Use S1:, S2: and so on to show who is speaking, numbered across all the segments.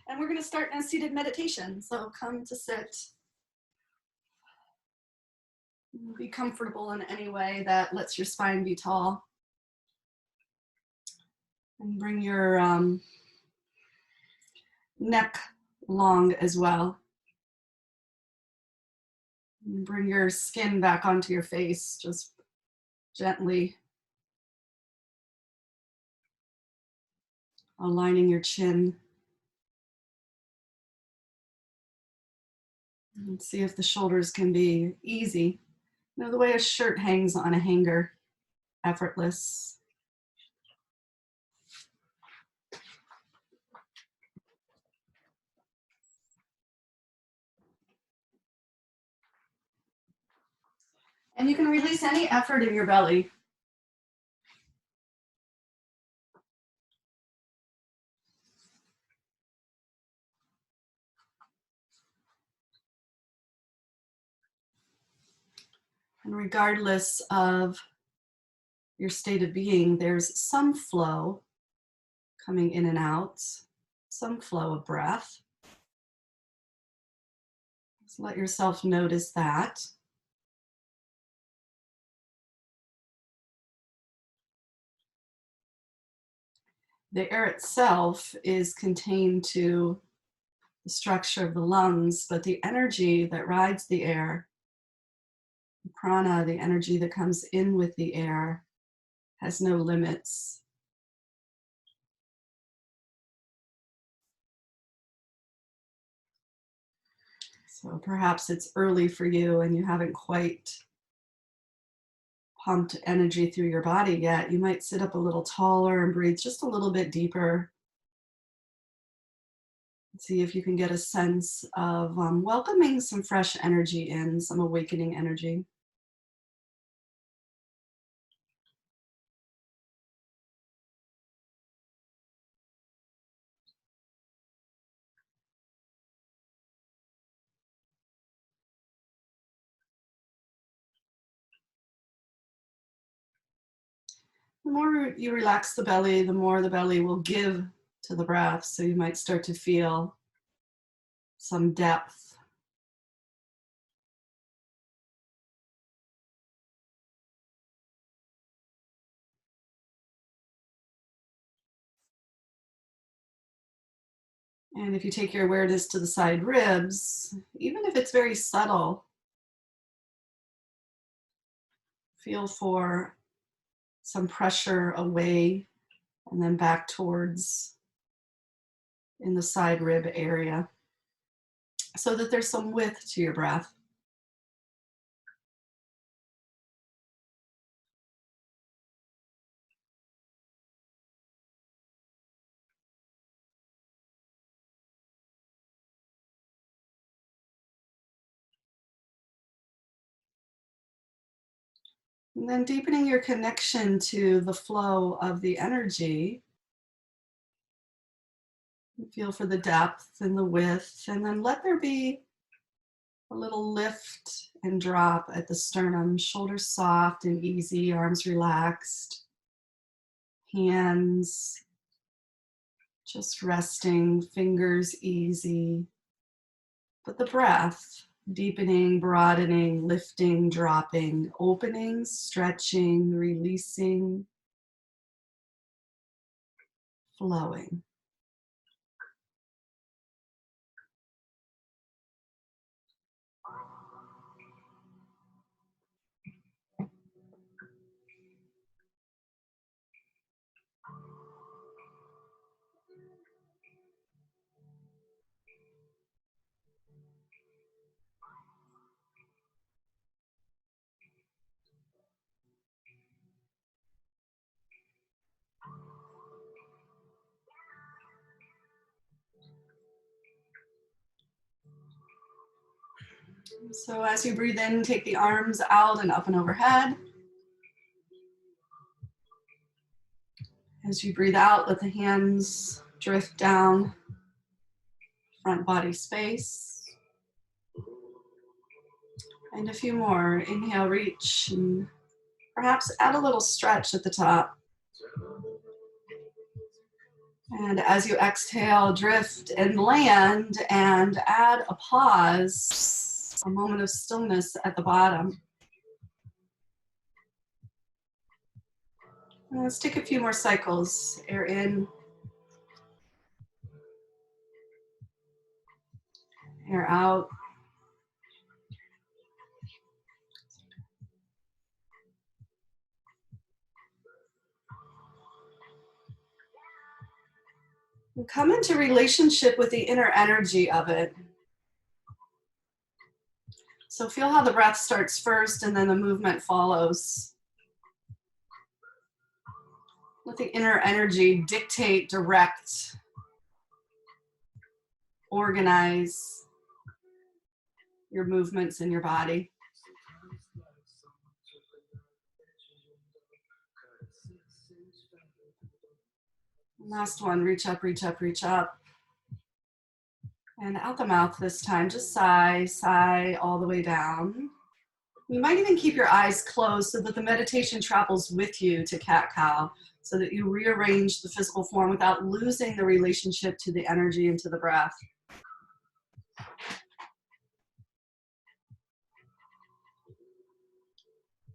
S1: And we're going to start in a seated meditation. So come to sit. Be comfortable in any way that lets your spine be tall. And bring your neck long as well. And bring your skin back onto your face, just gently aligning your chin. And see if the shoulders can be easy. You know, the way a shirt hangs on a hanger, effortless. And you can release any effort in your belly. And regardless of your state of being, there's some flow coming in and out, some flow of breath. So let yourself notice that. The air itself is contained to the structure of the lungs, but the energy that rides the air, the prana, the energy that comes in with the air, has no limits. So perhaps it's early for you and you haven't quite pumped energy through your body yet. You might sit up a little taller and breathe just a little bit deeper. See if you can get a sense of welcoming some fresh energy in, some awakening energy. The more you relax the belly, the more the belly will give to the breath. So you might start to feel some depth. And if you take your awareness to the side ribs, even if it's very subtle, feel for some pressure away and then back towards in the side rib area so that there's some width to your breath. And then deepening your connection to the flow of the energy. Feel for the depth and the width, and then let there be a little lift and drop at the sternum, shoulders soft and easy, arms relaxed, hands just resting, fingers easy. But the breath, deepening, broadening, lifting, dropping, opening, stretching, releasing, flowing. So as you breathe in, take the arms out and up and overhead. As you breathe out, let the hands drift down, front body space. And a few more. Inhale, reach, and perhaps add a little stretch at the top. And as you exhale, drift and land, and add a pause, a moment of stillness at the bottom. And let's take a few more cycles. Air in, air out. And come into relationship with the inner energy of it. So feel how the breath starts first and then the movement follows. Let the inner energy dictate, direct, organize your movements in your body. Last one, reach up, reach up, reach up. And out the mouth this time, just sigh, sigh all the way down. You might even keep your eyes closed so that the meditation travels with you to cat-cow, so that you rearrange the physical form without losing the relationship to the energy and to the breath.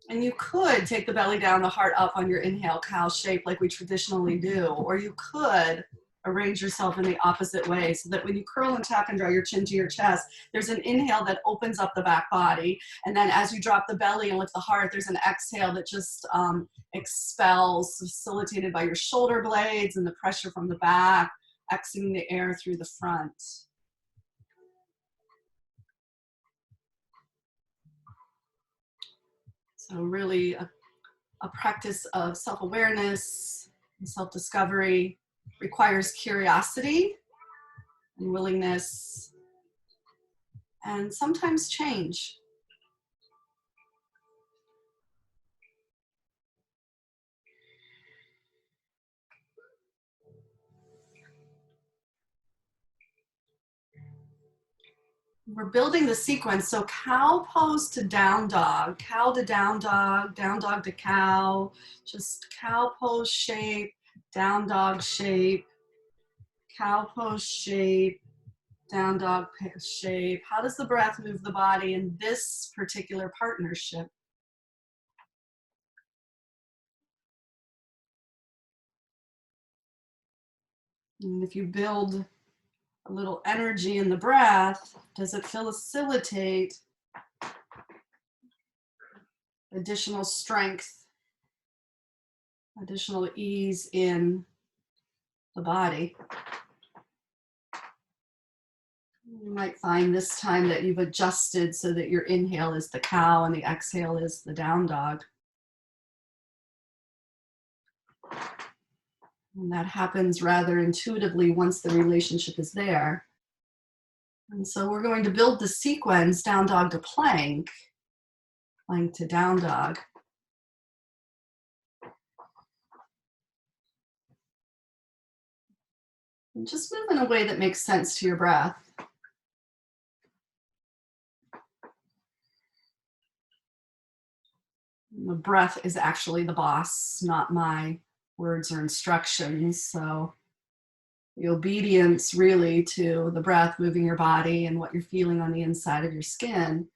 S1: And you could take the belly down, the heart up on your inhale, cow shape like we traditionally do, or you could arrange yourself in the opposite way so that when you curl and tuck and draw your chin to your chest, there's an inhale that opens up the back body. And then as you drop the belly and lift the heart, there's an exhale that just expels, facilitated by your shoulder blades and the pressure from the back, exiting the air through the front. So really a practice of self-awareness and self-discovery requires curiosity and willingness and sometimes change. We're building the sequence. So cow pose to down dog, cow to down dog to cow, just cow pose shape, down dog shape, cow pose shape, down dog shape. How does the breath move the body in this particular partnership? And if you build a little energy in the breath, does it facilitate additional strength, additional ease in the body? You might find this time that you've adjusted so that your inhale is the cow and the exhale is the down dog. And that happens rather intuitively once the relationship is there. And so we're going to build the sequence down dog to plank, plank to down dog. And just move in a way that makes sense to your breath. The breath is actually the boss, not my words or instructions. So the obedience really to the breath moving your body and what you're feeling on the inside of your skin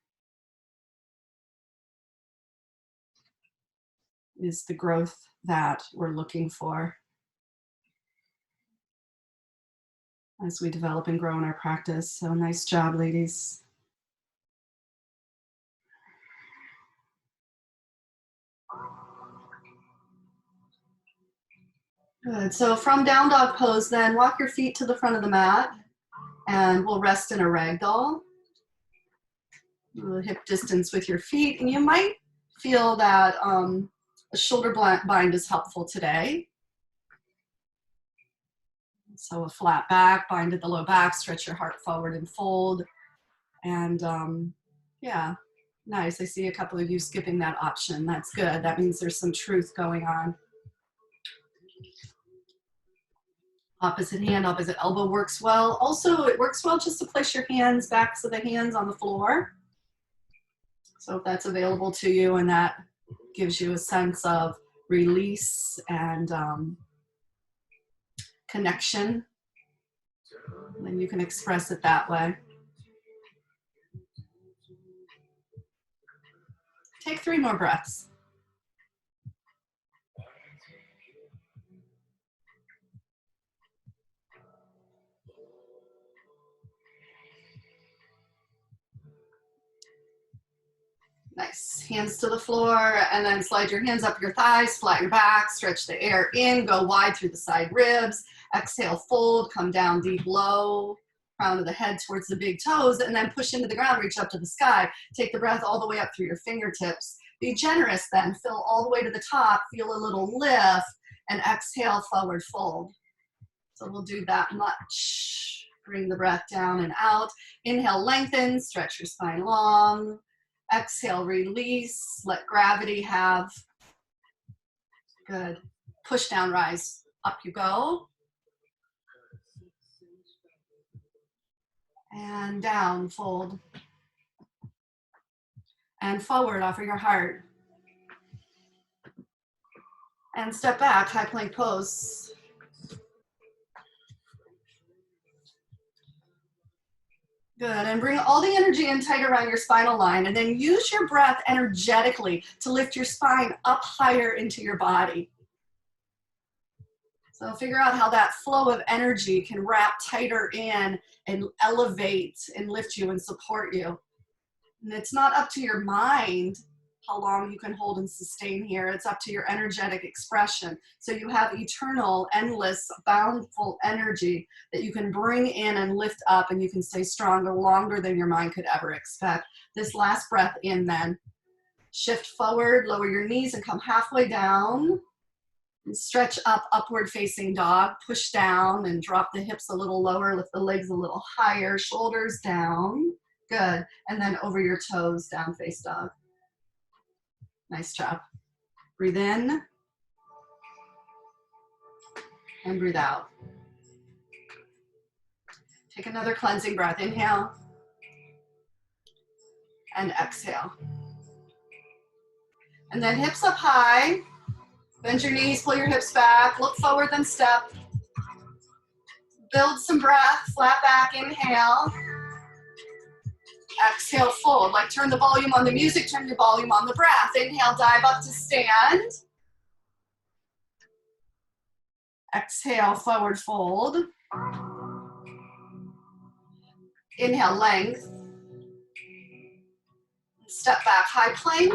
S1: is the growth that we're looking for as we develop and grow in our practice. So nice job, ladies. Good. So from down dog pose, then walk your feet to the front of the mat and we'll rest in a ragdoll. Hip distance with your feet, and you might feel that a shoulder bind is helpful today. So a flat back, bind at the low back, stretch your heart forward and fold. And yeah, nice. I see a couple of you skipping that option. That's good. That means there's some truth going on. Opposite hand, opposite elbow works well. Also, it works well just to place your hands, backs of the hands on the floor. So if that's available to you and that gives you a sense of release and connection. And you can express it that way. Take 3 more breaths. Nice. Hands to the floor, and then slide your hands up your thighs, flat your back, stretch the air in, go wide through the side ribs. Exhale, fold, come down deep, low, crown of the head towards the big toes, and then push into the ground, reach up to the sky. Take the breath all the way up through your fingertips. Be generous then, fill all the way to the top, feel a little lift, and exhale, forward fold. So we'll do that much. Bring the breath down and out. Inhale, lengthen, stretch your spine long. Exhale, release, let gravity have. Good. Push down, rise. Up you go. And down, fold. And forward, offer your heart. And step back, high plank pose. Good, and bring all the energy in tight around your spinal line, and then use your breath energetically to lift your spine up higher into your body. So figure out how that flow of energy can wrap tighter in and elevate and lift you and support you. And it's not up to your mind how long you can hold and sustain here. It's up to your energetic expression. So you have eternal, endless, bountiful energy that you can bring in and lift up, and you can stay stronger longer than your mind could ever expect. This last breath in then. Shift forward, lower your knees and come halfway down. And stretch up, upward facing dog. Push down and drop the hips a little lower, lift the legs a little higher, shoulders down. Good. And then over your toes, down face dog. Nice job. Breathe in and breathe out. Take another cleansing breath. Inhale and exhale. And then hips up high. Bend your knees, pull your hips back. Look forward, then step. Build some breath. Flat back. Inhale. Exhale, fold. Like turn the volume on the music, turn your volume on the breath. Inhale, dive up to stand. Exhale, forward fold. Inhale, length. Step back, high plank.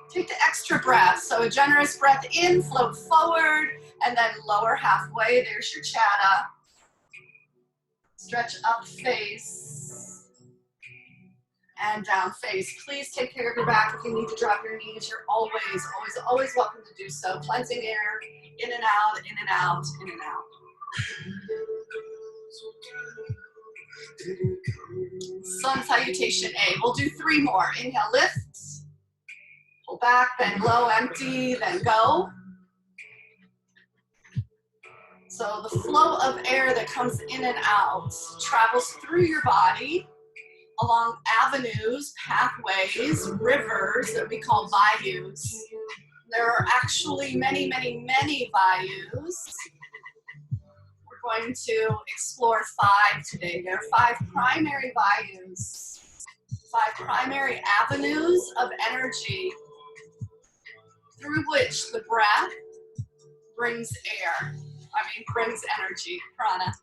S1: Take the extra breath. So a generous breath in, float forward, and then lower halfway. There's your chatta. Stretch up face. And down face. Please take care of your back. If you need to drop your knees, you're always, always, always welcome to do so. Cleansing air, in and out, in and out, in and out. Sun salutation A. We'll do 3 more. Inhale, lift. Pull back, bend low, empty, then go. So the flow of air that comes in and out travels through your body along avenues, pathways, rivers that we call Vayus. There are actually many, many, many Vayus. We're going to explore 5 today. There are 5 primary Vayus, 5 primary avenues of energy through which the breath brings air. Brings energy, prana.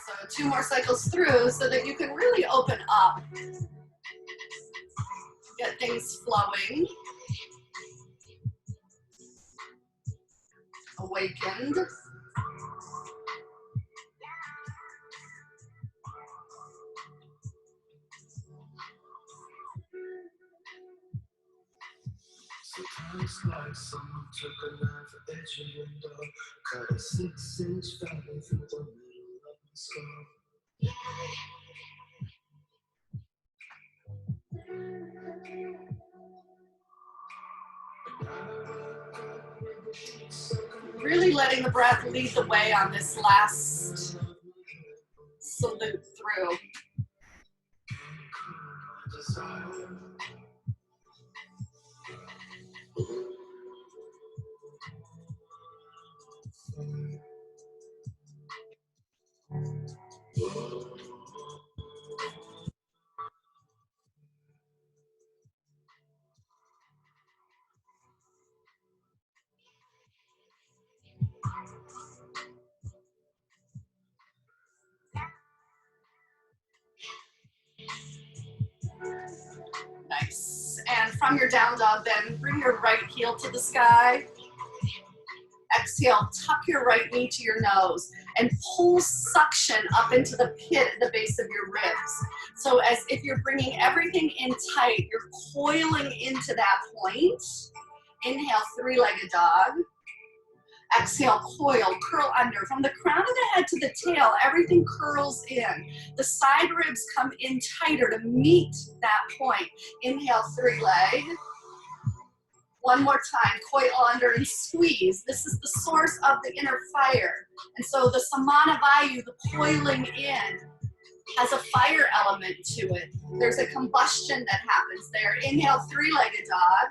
S1: So 2 more cycles through so that you can really open up, get things flowing, awakened.
S2: Sometimes like someone took a knife edge of your dog, cut a 6-inch valley through the middle of my skull.
S1: Really letting the breath lead the way on this last salute through. Nice. And from your down dog, then bring your right heel to the sky. Exhale, tuck your right knee to your nose and pull suction up into the pit at the base of your ribs. So as if you're bringing everything in tight, you're coiling into that point. Inhale, three-legged dog. Exhale, coil, curl under. From the crown of the head to the tail, everything curls in. The side ribs come in tighter to meet that point. Inhale, three-leg. One more time, coil under and squeeze. This is the source of the inner fire. And so the Samana Vayu, the coiling in, has a fire element to it. There's a combustion that happens there. Inhale, three-legged dog.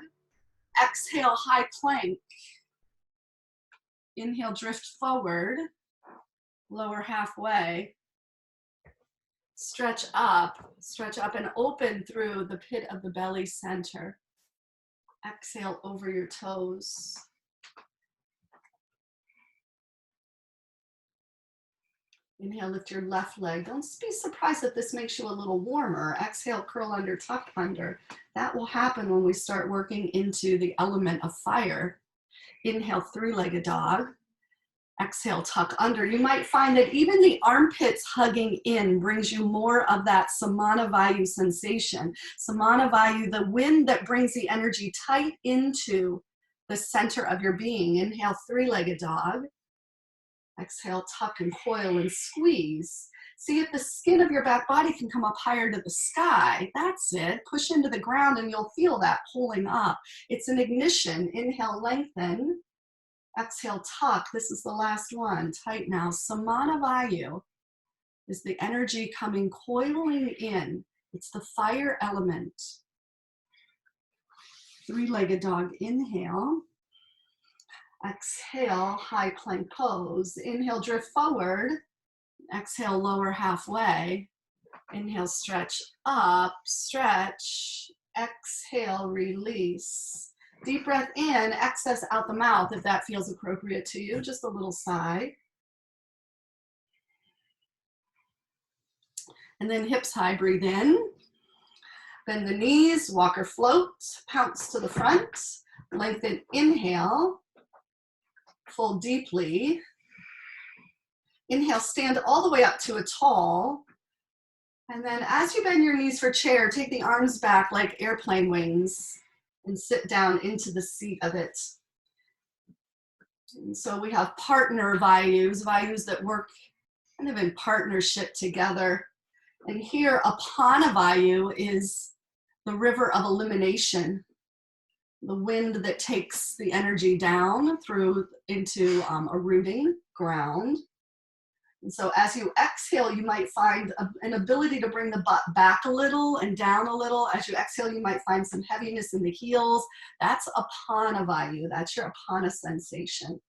S1: Exhale, high plank. Inhale, drift forward. Lower halfway. Stretch up and open through the pit of the belly center. Exhale over your toes. Inhale, lift your left leg. Don't be surprised if this makes you a little warmer. Exhale, curl under, tuck under. That will happen when we start working into the element of fire. Inhale, three-legged dog. Exhale, tuck under. You might find that even the armpits hugging in brings you more of that Samana Vayu sensation. Samana Vayu, the wind that brings the energy tight into the center of your being. Inhale, three-legged dog. Exhale, tuck and coil and squeeze. See if the skin of your back body can come up higher to the sky. That's it. Push into the ground and you'll feel that pulling up. It's an ignition. Inhale, lengthen. Exhale, tuck. This is the last one. Tight now. Samana Vayu is the energy coming coiling in. It's the fire element. Three-legged dog. Inhale. Exhale, high plank pose. Inhale, drift forward. Exhale, lower halfway. Inhale, stretch up, stretch. Exhale, release. Deep breath in, excess out the mouth if that feels appropriate to you. Just a little sigh. And then hips high, breathe in. Bend the knees, walk or float, pounce to the front. Lengthen, inhale. Fold deeply. Inhale, stand all the way up to a tall. And then as you bend your knees for chair, take the arms back like airplane wings and sit down into the seat of it. And so we have partner Vayus, Vayus that work kind of in partnership together. And here, Apana Vayu is the river of elimination. The wind that takes the energy down through into a rooting ground. And so as you exhale, you might find an ability to bring the butt back a little and down a little. As you exhale, you might find some heaviness in the heels. That's Apana Vayu. That's your Apana sensation.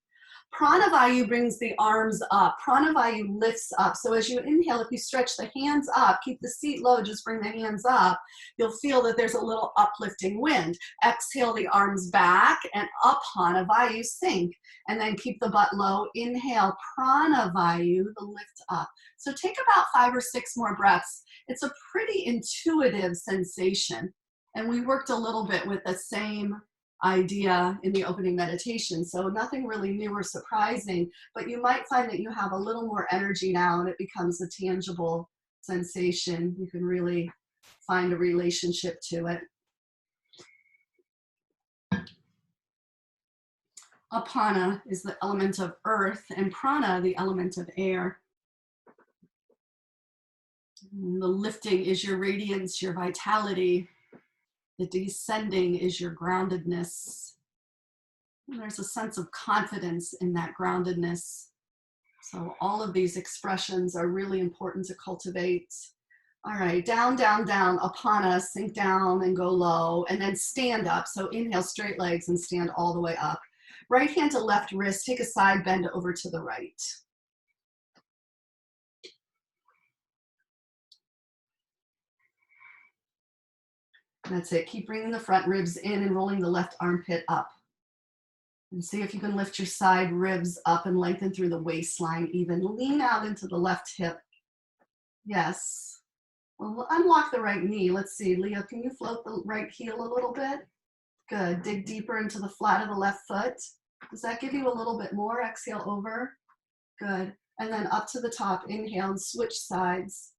S1: Prana Vayu brings the arms up. Prana Vayu lifts up. So as you inhale, if you stretch the hands up, keep the seat low, just bring the hands up, you'll feel that there's a little uplifting wind. Exhale the arms back and Apana Vayu, sink. And then keep the butt low. Inhale, Prana Vayu, the lift up. So take about 5 or 6 more breaths. It's a pretty intuitive sensation. And we worked a little bit with the same idea in the opening meditation. So nothing really new or surprising, but you might find that you have a little more energy now and it becomes a tangible sensation. You can really find a relationship to it. Apana is the element of earth and prana, the element of air. And the lifting is your radiance, your vitality. The descending is your groundedness. And there's a sense of confidence in that groundedness. So all of these expressions are really important to cultivate. All right, down, down, down, Apana, sink down and go low, and then stand up. So inhale, straight legs and stand all the way up. Right hand to left wrist, take a side bend over to the right. That's it. Keep bringing the front ribs in and rolling the left armpit up. And see if you can lift your side ribs up and lengthen through the waistline even. Lean out into the left hip. Yes. Well, unlock the right knee. Let's see. Leo, can you float the right heel a little bit? Good. Dig deeper into the flat of the left foot. Does that give you a little bit more? Exhale over. Good. And then up to the top. Inhale and switch sides.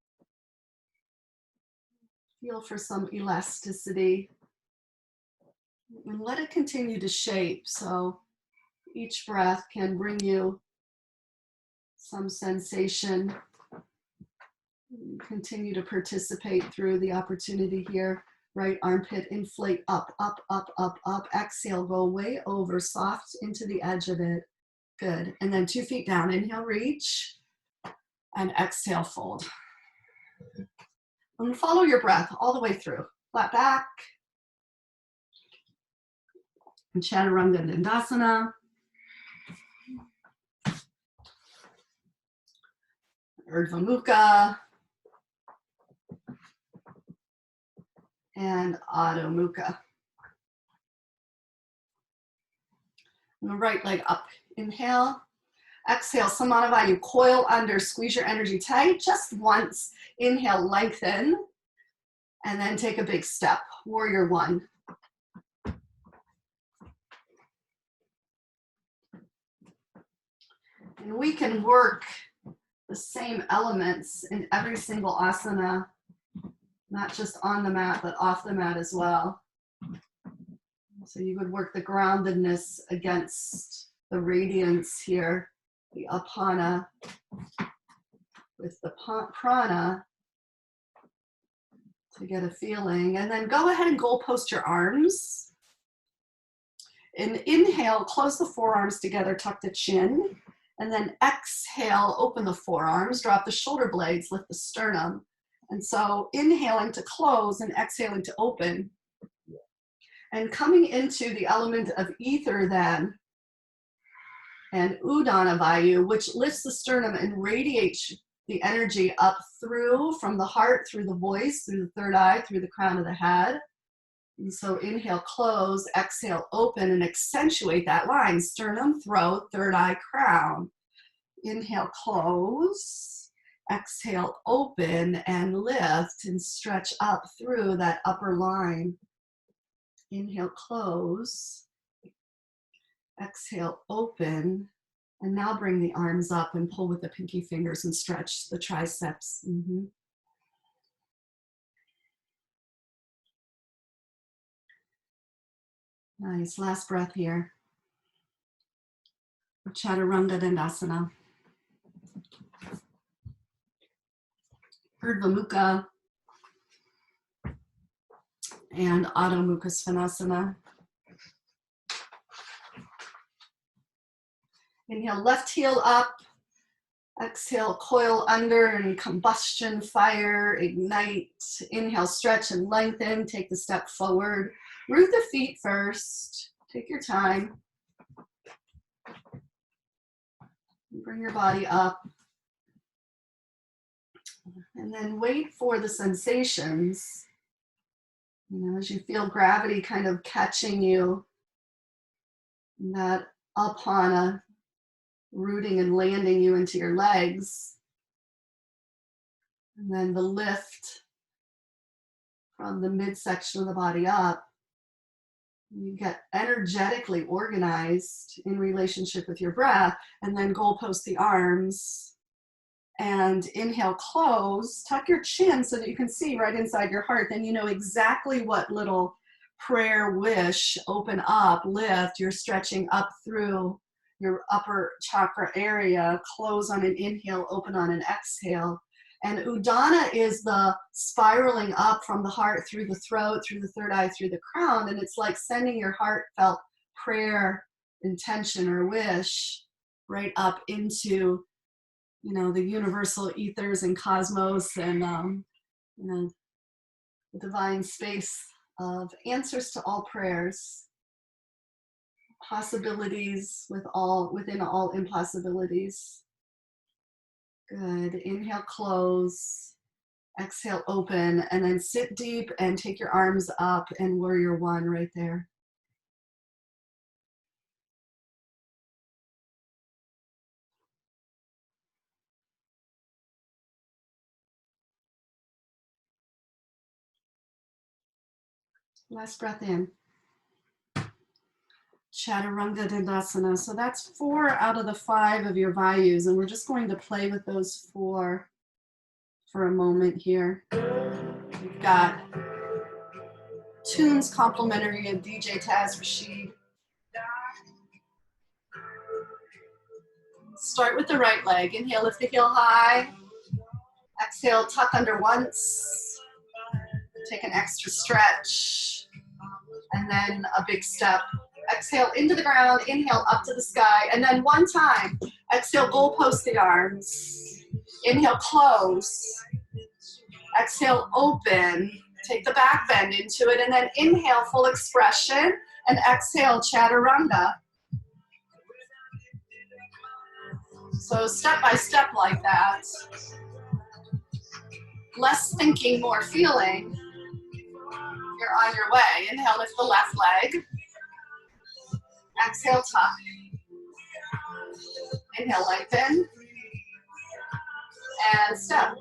S1: Feel for some elasticity. And let it continue to shape. So each breath can bring you some sensation. Continue to participate through the opportunity here. Right armpit inflate up, up, up, up, up. Exhale, go way over, soft into the edge of it. Good. And then 2 feet down. Inhale, reach. And exhale, fold. And follow your breath all the way through. Flat back. And Chaturanga Dandasana. Urdhva Mukha. And Adho Mukha. And the right leg up. Inhale. Exhale, Samanavayu, coil under, squeeze your energy tight just once. Inhale, lengthen, and then take a big step. Warrior one. And we can work the same elements in every single asana, not just on the mat, but off the mat as well. So you would work the groundedness against the radiance here. The apana with the prana to get a feeling. And then go ahead and goal post your arms. And inhale, close the forearms together, tuck the chin. And then exhale, open the forearms, drop the shoulder blades, lift the sternum. And so inhaling to close and exhaling to open. And coming into the element of ether then, and Udana Vayu, which lifts the sternum and radiates the energy up through, from the heart, through the voice, through the third eye, through the crown of the head. And so inhale, close, exhale, open, and accentuate that line. Sternum, throat, third eye, crown. Inhale, close. Exhale, open, and lift and stretch up through that upper line. Inhale, close. Exhale, open, and now bring the arms up and pull with the pinky fingers and stretch the triceps. Nice, last breath here. Chaturanga Dandasana. Urdhva Mukha and Adho Mukha Svanasana. Inhale, left heel up. Exhale, coil under and combustion, fire, ignite. Inhale, stretch and lengthen. Take the step forward. Root the feet first. Take your time. Bring your body up. And then wait for the sensations. You know, as you feel gravity kind of catching you, that apana rooting and landing you into your legs. And then the lift from the midsection of the body up. You get energetically organized in relationship with your breath, and then goal post the arms. And inhale, close, tuck your chin so that you can see right inside your heart. Then you know exactly what little prayer, wish, open up, lift. You're stretching up through your upper chakra area. Close on an inhale, open on an exhale. And Udana is the spiraling up from the heart through the throat, through the third eye, through the crown. And it's like sending your heartfelt prayer, intention, or wish right up into, you know, the universal ethers and cosmos and, you know, the divine space of answers to all prayers. possibilities within all impossibilities. Good. Inhale, close. Exhale, open, and then sit deep and take your arms up and warrior one right there. Last breath in. Chaturanga Dandasana. So that's 4 out of the 5 of your Vayus, and we're just going to play with those 4 for a moment here. We've got tunes complimentary of DJ Taz Rashid. Start with the right leg. Inhale, lift the heel high. Exhale, tuck under once. Take an extra stretch. And then a big step. Exhale into the ground, inhale up to the sky, and then one time, exhale, goalpost the arms. Inhale, close. Exhale, open. Take the back bend into it, and then inhale, full expression, and exhale, chaturanga. So step by step like that. Less thinking, more feeling. You're on your way. Inhale, lift the left leg. Exhale, tuck. Inhale, lengthen. And step.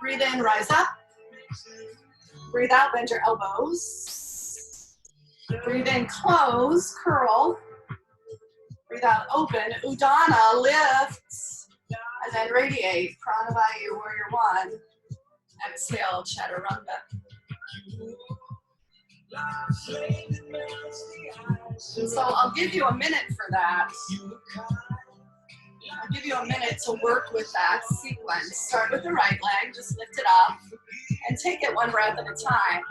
S1: Breathe in, rise up. Breathe out, bend your elbows. Breathe in, close, curl. Breathe out, open, Udana, lift. And then radiate, Pranavayu, warrior one. Exhale, chaturanga. And so I'll give you a minute for that. I'll give you a minute to work with that sequence. Start with the right leg, just lift it up, and take it one breath at a time.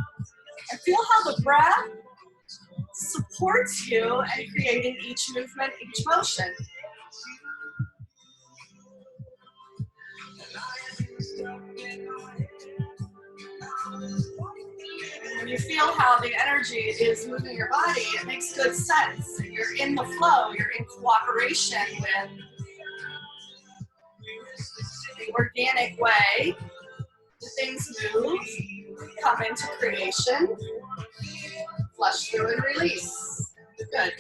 S1: And feel how the breath supports you in creating each movement, each motion. When you feel how the energy is moving your body, it makes good sense. You're in the flow, you're in cooperation with the organic way things move, come into creation, flush through and release. Good.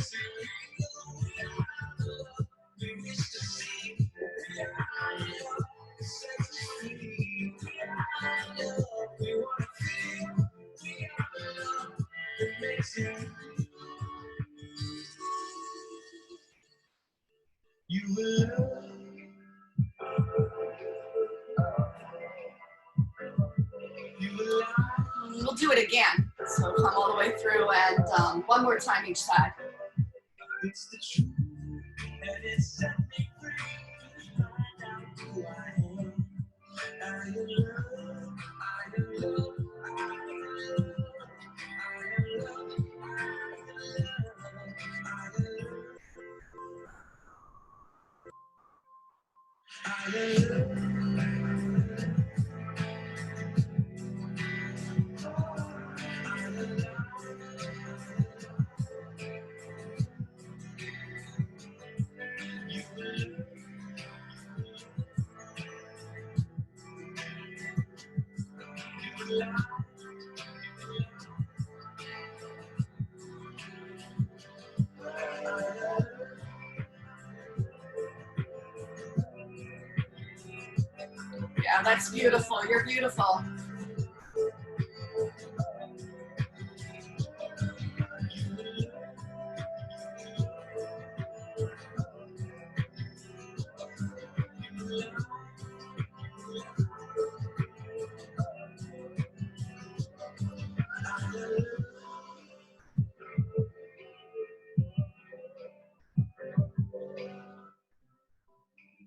S1: We'll do it again. So come all the way through and one more time each side. It's the truth, and it's set me free to find out who I am. I am love, I am love, I am love, I am love, I am love. Yeah, that's beautiful. You're beautiful.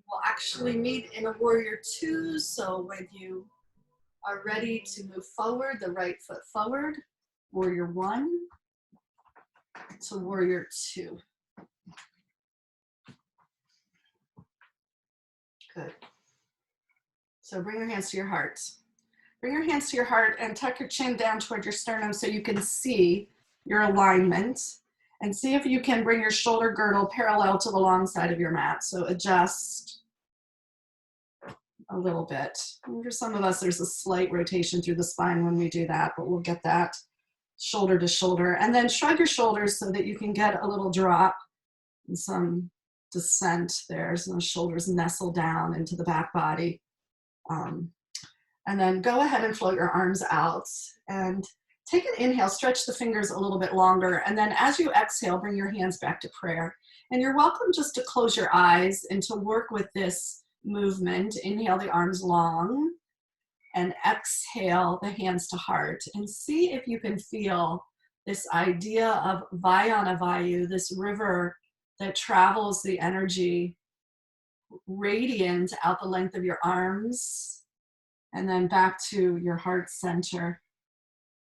S1: We'll actually meet in a warrior two, so when you are ready to move forward, the right foot forward, warrior one to warrior two. Good. So bring your hands to your heart. Bring your hands to your heart and tuck your chin down toward your sternum so you can see your alignment. And see if you can bring your shoulder girdle parallel to the long side of your mat. So adjust a little bit. And for some of us, there's a slight rotation through the spine when we do that, but we'll get that shoulder to shoulder. And then shrug your shoulders so that you can get a little drop and some descent there. So the shoulders nestle down into the back body. And then go ahead and float your arms out and take an inhale, stretch the fingers a little bit longer. And then as you exhale, bring your hands back to prayer. And you're welcome just to close your eyes and to work with this movement. Inhale the arms long and exhale the hands to heart. And see if you can feel this idea of Vayana Vayu, this river that travels the energy radiant out the length of your arms and then back to your heart center.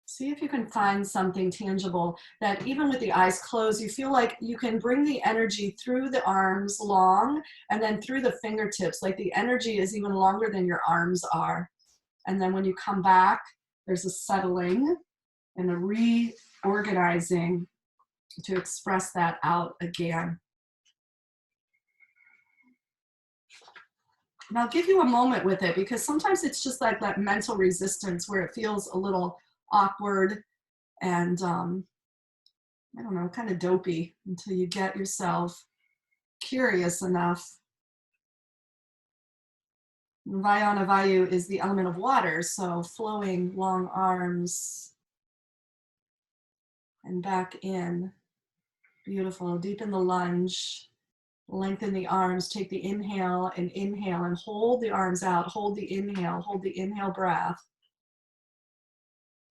S1: See if you can find something tangible that even with the eyes closed, you feel like you can bring the energy through the arms long and then through the fingertips, like the energy is even longer than your arms are. And then when you come back, there's a settling and a reorganizing to express that out again. And I'll give you a moment with it because sometimes it's just like that mental resistance where it feels a little awkward and I don't know, kind of dopey until you get yourself curious enough. Vayana Vayu is the element of water, so flowing long arms and back in. Beautiful. Deepen the lunge. Lengthen the arms. Take the inhale and hold the arms out. Hold the inhale breath.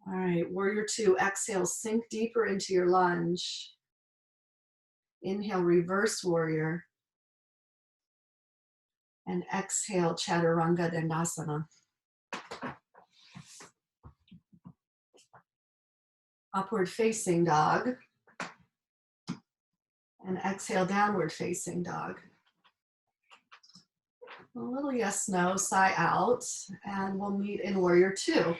S1: All right, warrior two, exhale, sink deeper into your lunge. Inhale, reverse warrior. And exhale, chaturanga dandasana. Upward facing dog. And exhale, downward facing dog. A little yes, no, sigh out, and we'll meet in warrior two.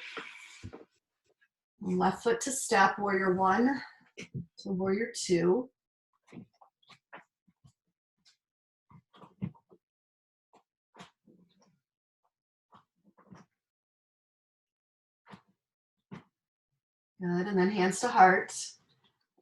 S1: Left foot to step, warrior one to warrior two. Good, and then hands to heart.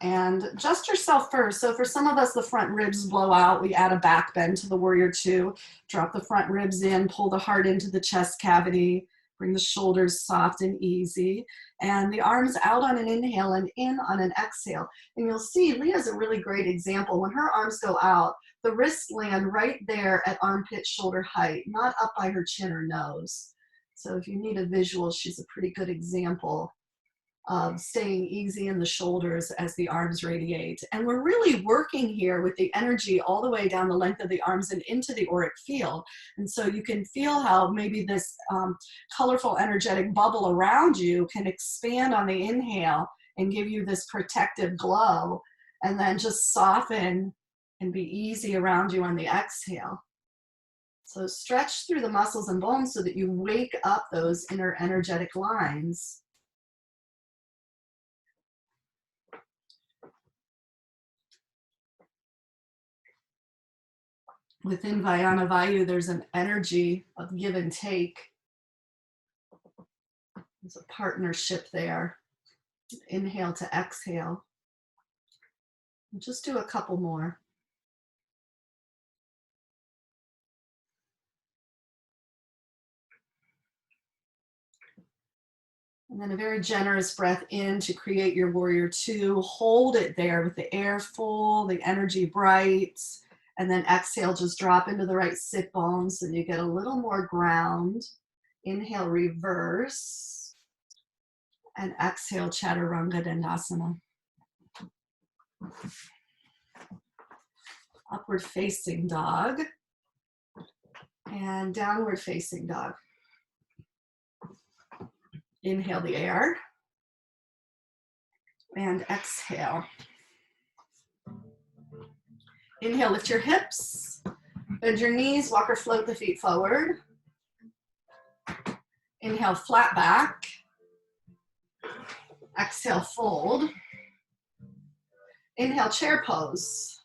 S1: And adjust yourself first. So for some of us, the front ribs blow out. We add a back bend to the warrior two. Drop the front ribs in, pull the heart into the chest cavity. Bring the shoulders soft and easy. And the arms out on an inhale and in on an exhale. And you'll see Leah's a really great example. When her arms go out, the wrists land right there at armpit shoulder height, not up by her chin or nose. So if you need a visual, she's a pretty good example of staying easy in the shoulders as the arms radiate. And we're really working here with the energy all the way down the length of the arms and into the auric field. And so you can feel how maybe this colorful energetic bubble around you can expand on the inhale and give you this protective glow, and then just soften and be easy around you on the exhale. So stretch through the muscles and bones so that you wake up those inner energetic lines. Within Vayana Vayu, there's an energy of give and take. There's a partnership there. Inhale to exhale. And just do a couple more. And then a very generous breath in to create your warrior two. Hold it there with the air full, the energy bright. And then exhale, just drop into the right sit bones so you get a little more ground. Inhale, reverse. And exhale, chaturanga dandasana. Upward facing dog. And downward facing dog. Inhale the air. And exhale. Inhale, lift your hips, bend your knees, walk or float the feet forward. Inhale, flat back. Exhale, fold. Inhale, chair pose.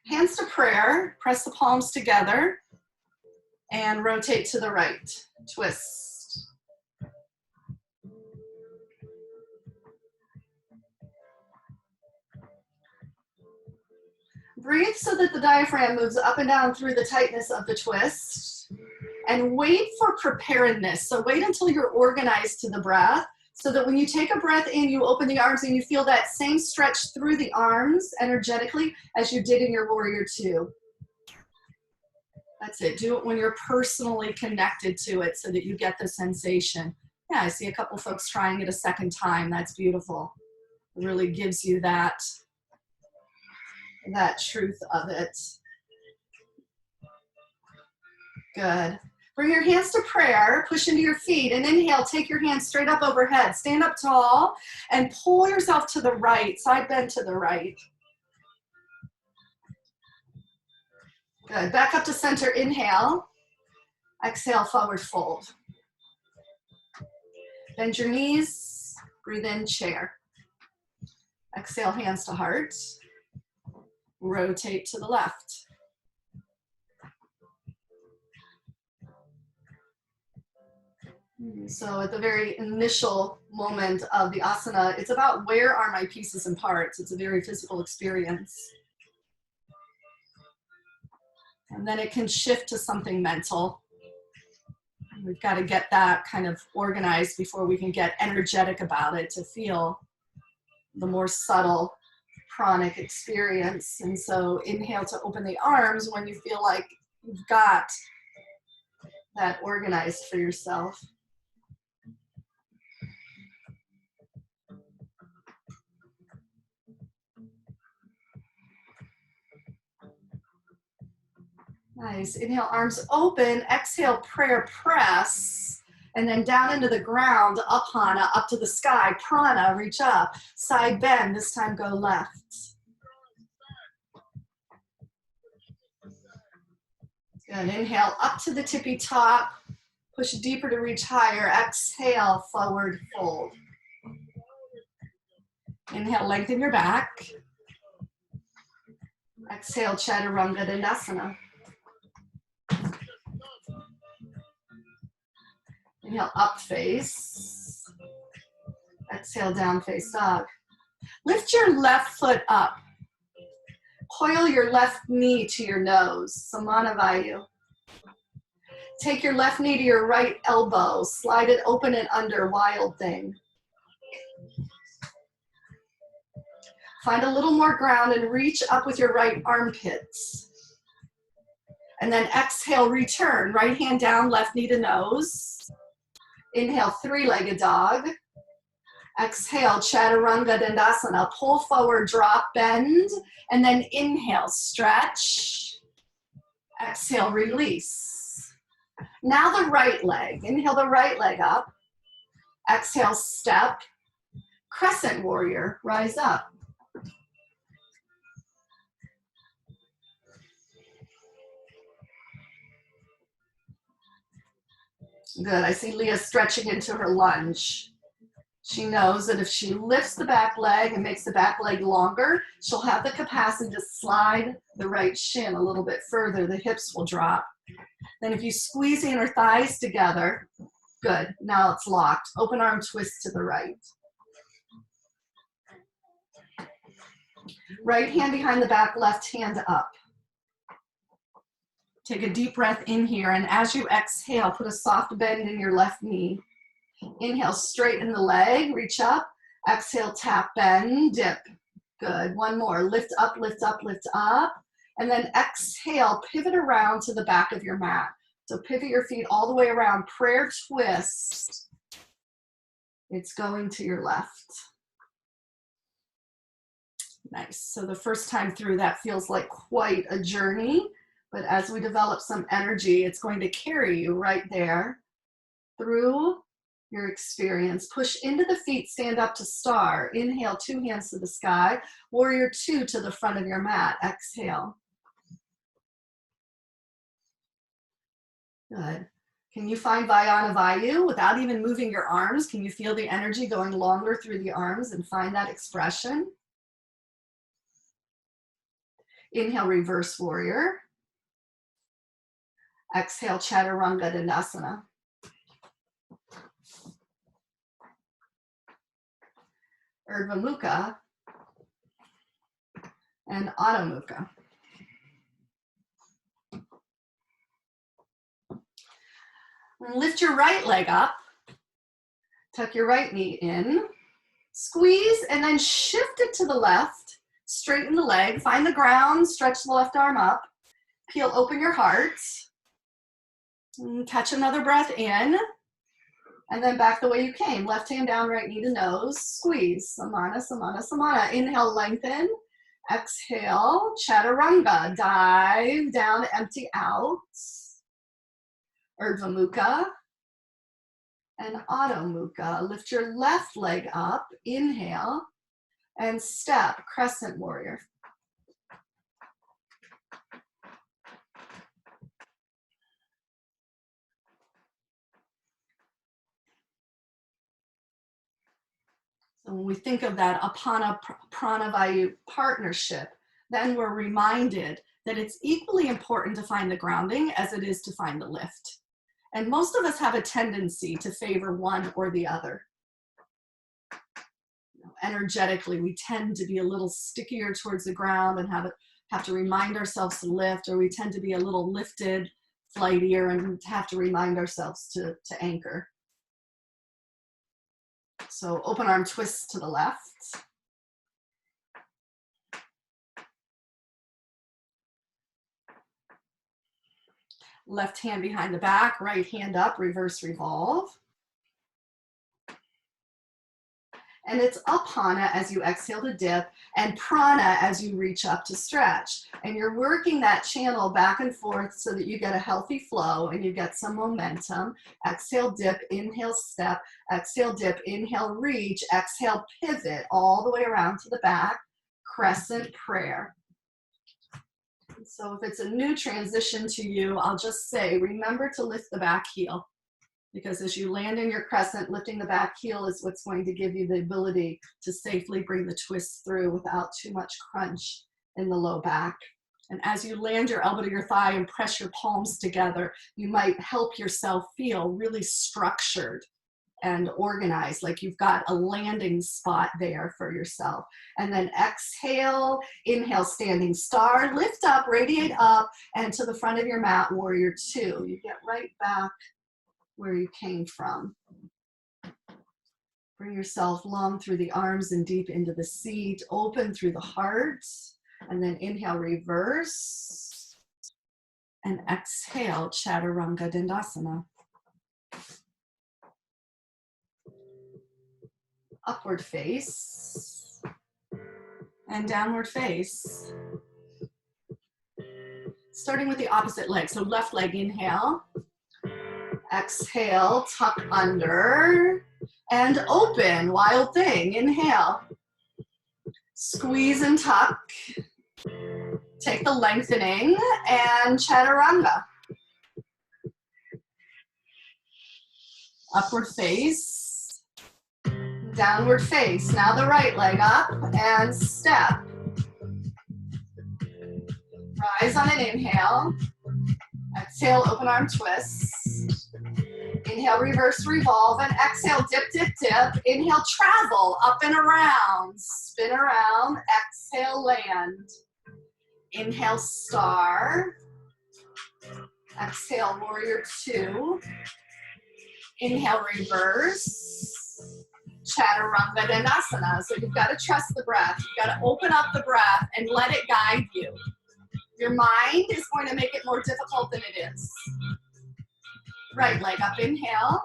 S1: Hands to prayer, press the palms together and rotate to the right. Twist. Breathe so that the diaphragm moves up and down through the tightness of the twist. And wait for preparedness. So wait until you're organized to the breath so that when you take a breath in, you open the arms and you feel that same stretch through the arms energetically as you did in your warrior two. That's it. Do it when you're personally connected to it so that you get the sensation. Yeah, I see a couple folks trying it a second time. That's beautiful. It really gives you that truth of it. Good. Bring your hands to prayer, push into your feet, and inhale, take your hands straight up overhead. Stand up tall and pull yourself to the right, side bend to the right. Good. Back up to center, inhale. Exhale, forward fold. Bend your knees, breathe in, chair. Exhale, hands to heart. Rotate to the left. So at the very initial moment of the asana, it's about where are my pieces and parts. It's a very physical experience. And then it can shift to something mental. We've got to get that kind of organized before we can get energetic about it to feel the more subtle pranic experience. And so inhale to open the arms when you feel like you've got that organized for yourself. Nice. Inhale, arms open. Exhale, prayer press. And then down into the ground, Apana, up to the sky. Prana, reach up. Side bend, this time go left. Good. Inhale, up to the tippy top. Push deeper to reach higher. Exhale, forward fold. Inhale, lengthen your back. Exhale, Chaturanga Dandasana. Inhale, up face. Exhale, down face dog. Lift your left foot up. Coil your left knee to your nose, Samana Vayu. Take your left knee to your right elbow. Slide it open and under, wild thing. Find a little more ground and reach up with your right armpits. And then exhale, return. Right hand down, left knee to nose. Inhale, three-legged dog. Exhale, Chaturanga Dandasana. Pull forward, drop, bend. And then inhale, stretch. Exhale, release. Now the right leg. Inhale the right leg up. Exhale, step. Crescent warrior, rise up. Good, I see Leah stretching into her lunge. She knows that if she lifts the back leg and makes the back leg longer, she'll have the capacity to slide the right shin a little bit further. The hips will drop. Then if you squeeze the inner thighs together, good, now it's locked. Open arm twist to the right. Right hand behind the back, left hand up. Take a deep breath in here, and as you exhale, put a soft bend in your left knee. Inhale, straighten the leg, reach up. Exhale, tap, bend, dip. Good, one more. Lift up, lift up, lift up. And then exhale, pivot around to the back of your mat. So pivot your feet all the way around, prayer twist. It's going to your left. Nice, so the first time through that feels like quite a journey. But as we develop some energy, it's going to carry you right there through your experience. Push into the feet, stand up to star. Inhale, two hands to the sky. Warrior two to the front of your mat. Exhale. Good. Can you find Vayana Vayu without even moving your arms? Can you feel the energy going longer through the arms and find that expression? Inhale, reverse warrior. Exhale, chaturanga dandasana. Urdhva Mukha and Adho Mukha. Lift your right leg up. Tuck your right knee in. Squeeze and then shift it to the left. Straighten the leg. Find the ground. Stretch the left arm up. Peel open your heart. And catch another breath in. And then back the way you came. Left hand down, right knee to nose. Squeeze. Samana, samana, samana. Inhale, lengthen. Exhale, chaturanga. Dive down, empty out. Urdhva Mukha and Adho Mukha. Lift your left leg up. Inhale. And step, crescent warrior. So when we think of that Apana Prana Vayu partnership, then we're reminded that it's equally important to find the grounding as it is to find the lift. And most of us have a tendency to favor one or the other. Energetically, we tend to be a little stickier towards the ground and have to remind ourselves to lift, or we tend to be a little lifted, flightier, and have to remind ourselves to anchor. So open arm twist to the left. Left hand behind the back, right hand up, reverse revolve. And it's apana as you exhale to dip, and prana as you reach up to stretch. And you're working that channel back and forth so that you get a healthy flow and you get some momentum. Exhale, dip, inhale, step. Exhale, dip, inhale, reach. Exhale, pivot all the way around to the back. Crescent prayer. So if it's a new transition to you, I'll just say, remember to lift the back heel. Because as you land in your crescent, lifting the back heel is what's going to give you the ability to safely bring the twist through without too much crunch in the low back. And as you land your elbow to your thigh and press your palms together, you might help yourself feel really structured and organized, like you've got a landing spot there for yourself. And then exhale, inhale, standing star, lift up, radiate up, and to the front of your mat, warrior two. You get right back where you came from. Bring yourself long through the arms and deep into the seat, open through the heart, and then inhale, reverse, and exhale, chaturanga dandasana. Upward face, and downward face. Starting with the opposite leg, so left leg, inhale. Exhale, tuck under, and open, wild thing, inhale. Squeeze and tuck. Take the lengthening, and chaturanga. Upward face, downward face. Now the right leg up, and step. Rise on an inhale. Exhale, open arm twist. Inhale, reverse revolve, and exhale, dip, dip, dip. Inhale, travel, up and around. Spin around, exhale, land. Inhale, star. Exhale, warrior two. Inhale, reverse. Chaturanga dandasana. So you've got to trust the breath. You've got to open up the breath and let it guide you. Your mind is going to make it more difficult than it is. Right leg up, inhale.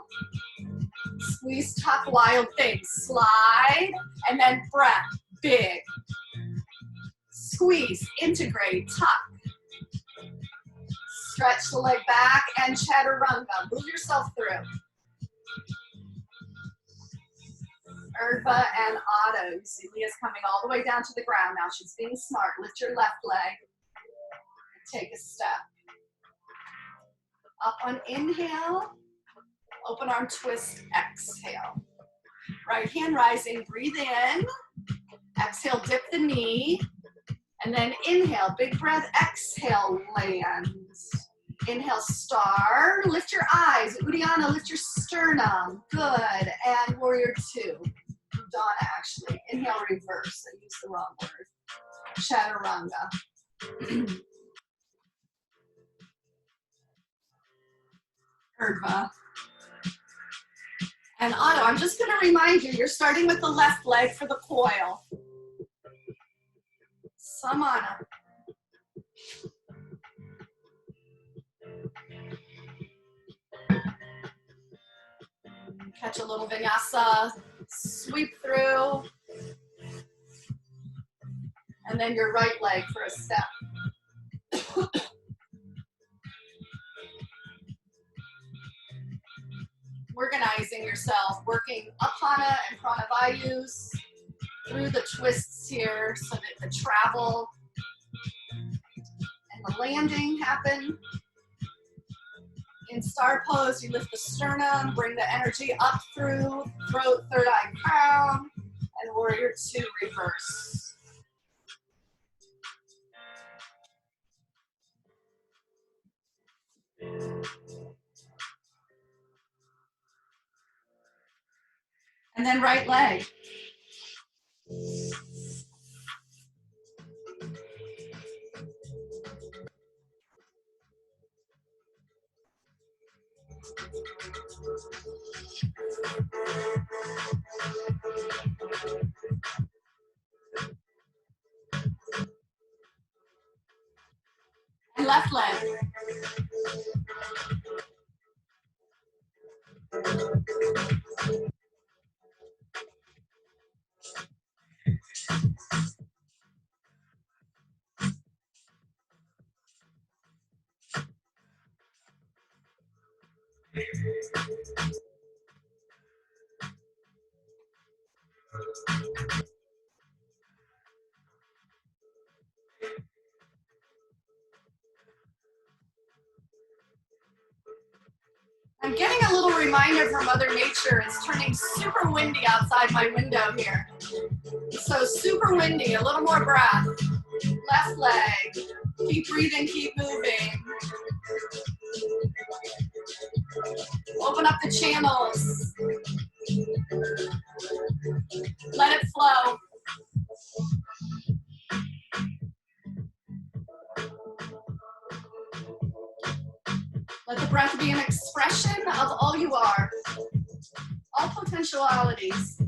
S1: Squeeze, tuck, wild thing. Slide, and then breath, big. Squeeze, integrate, tuck. Stretch the leg back and chaturanga. Move yourself through. Urdhva and Adho. You see Leah's coming all the way down to the ground now. She's being smart. Lift your left leg. Take a step. Up on inhale. Open arm twist, exhale. Right hand rising, breathe in. Exhale, dip the knee. And then inhale, big breath, exhale, land. Inhale, star, lift your eyes. Uddiyana, lift your sternum. Good. And warrior two. Donna, actually. Inhale, reverse. I used the wrong word. Chaturanga. Urdhva. And Otto, I'm just going to remind you, you're starting with the left leg for the coil. Samana. Catch a little vinyasa, sweep through, and then your right leg for a step. Organizing yourself, working apana and prana vayus through the twists here so that the travel and the landing happen. In star pose, you lift the sternum, bring the energy up through throat, third eye crown, and warrior two, reverse. And then right leg. And left leg. I'm getting a little reminder from Mother Nature. It's turning super windy outside my window here. So super windy, a little more breath. Left leg. Keep breathing, keep moving. Open up the channels. Let it flow. Let the breath be an expression of all you are, all potentialities.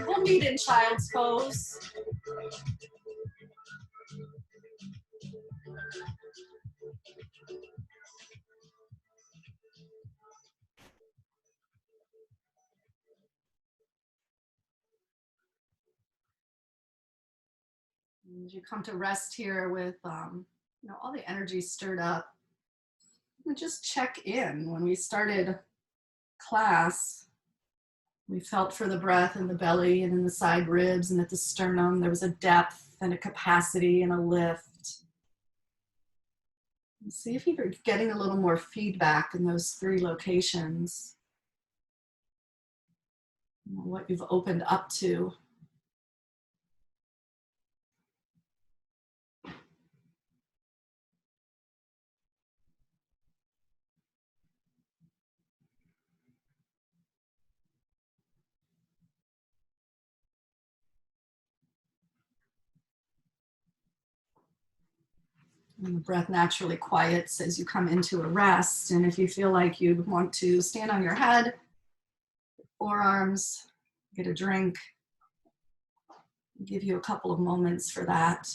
S1: We'll meet in child's pose. As you come to rest here with all the energy stirred up, and just check in. When we started class, We felt for the breath in the belly and in the side ribs and at the sternum. There was a depth and a capacity and a lift. And see if you're getting a little more feedback in those 3 locations. What you've opened up to. And the breath naturally quiets as you come into a rest. And if you feel like you want to stand on your head, forearms, get a drink, I'll give you a couple of moments for that.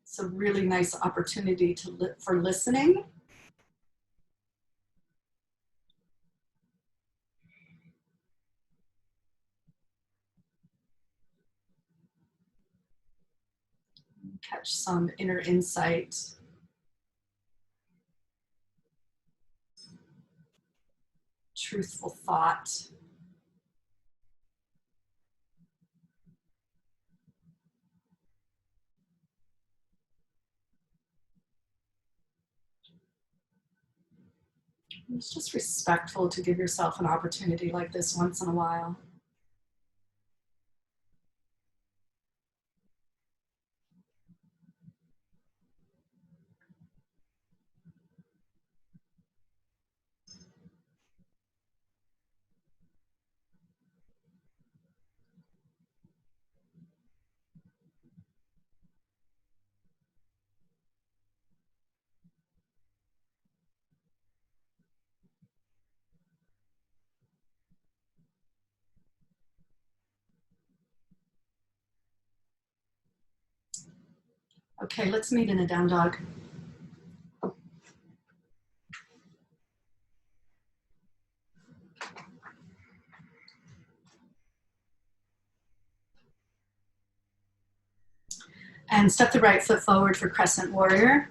S1: It's a really nice opportunity for listening. Catch some inner insight. Truthful thought. It's just respectful to give yourself an opportunity like this once in a while. Okay, let's meet in a down dog. And step the right foot forward for crescent warrior.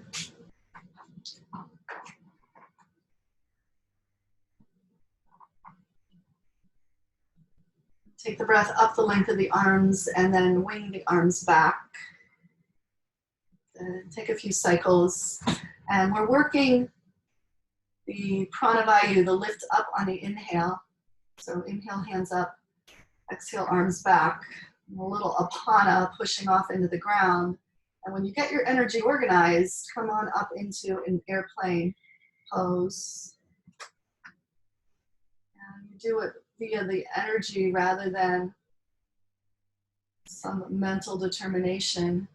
S1: Take the breath up the length of the arms and then wing the arms back. Take a few cycles. And we're working the Pranavayu, the lift up on the inhale. So inhale, hands up. Exhale, arms back. A little apana pushing off into the ground. And when you get your energy organized, come on up into an airplane pose. And you do it via the energy rather than some mental determination.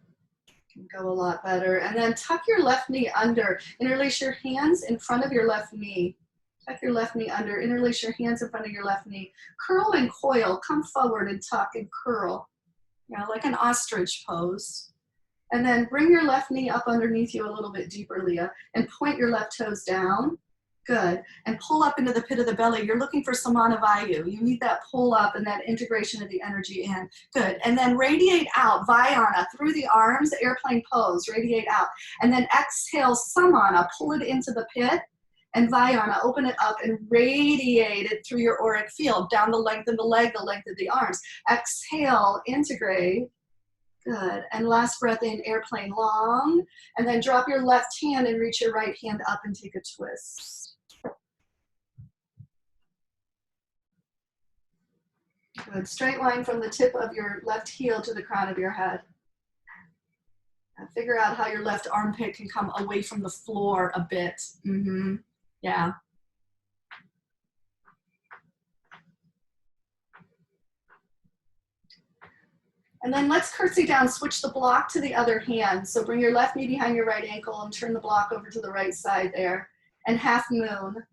S1: Can go a lot better. And then tuck your left knee under. Interlace your hands in front of your left knee. Tuck your left knee under. Interlace your hands in front of your left knee. Curl and coil. Come forward and tuck and curl. You know, like an ostrich pose. And then bring your left knee up underneath you a little bit deeper, Leah, and point your left toes down. Good. And pull up into the pit of the belly. You're looking for Samana Vayu. You need that pull up and that integration of the energy in. Good. And then radiate out, Vayana, through the arms, airplane pose, radiate out. And then exhale, Samana, pull it into the pit. And Vayana, open it up and radiate it through your auric field, down the length of the leg, the length of the arms. Exhale, integrate. Good. And last breath in, airplane long. And then drop your left hand and reach your right hand up and take a twist. Good. Straight line from the tip of your left heel to the crown of your head. And figure out how your left armpit can come away from the floor a bit. Yeah. And then let's curtsy down, switch the block to the other hand. So bring your left knee behind your right ankle and turn the block over to the right side there. And half moon.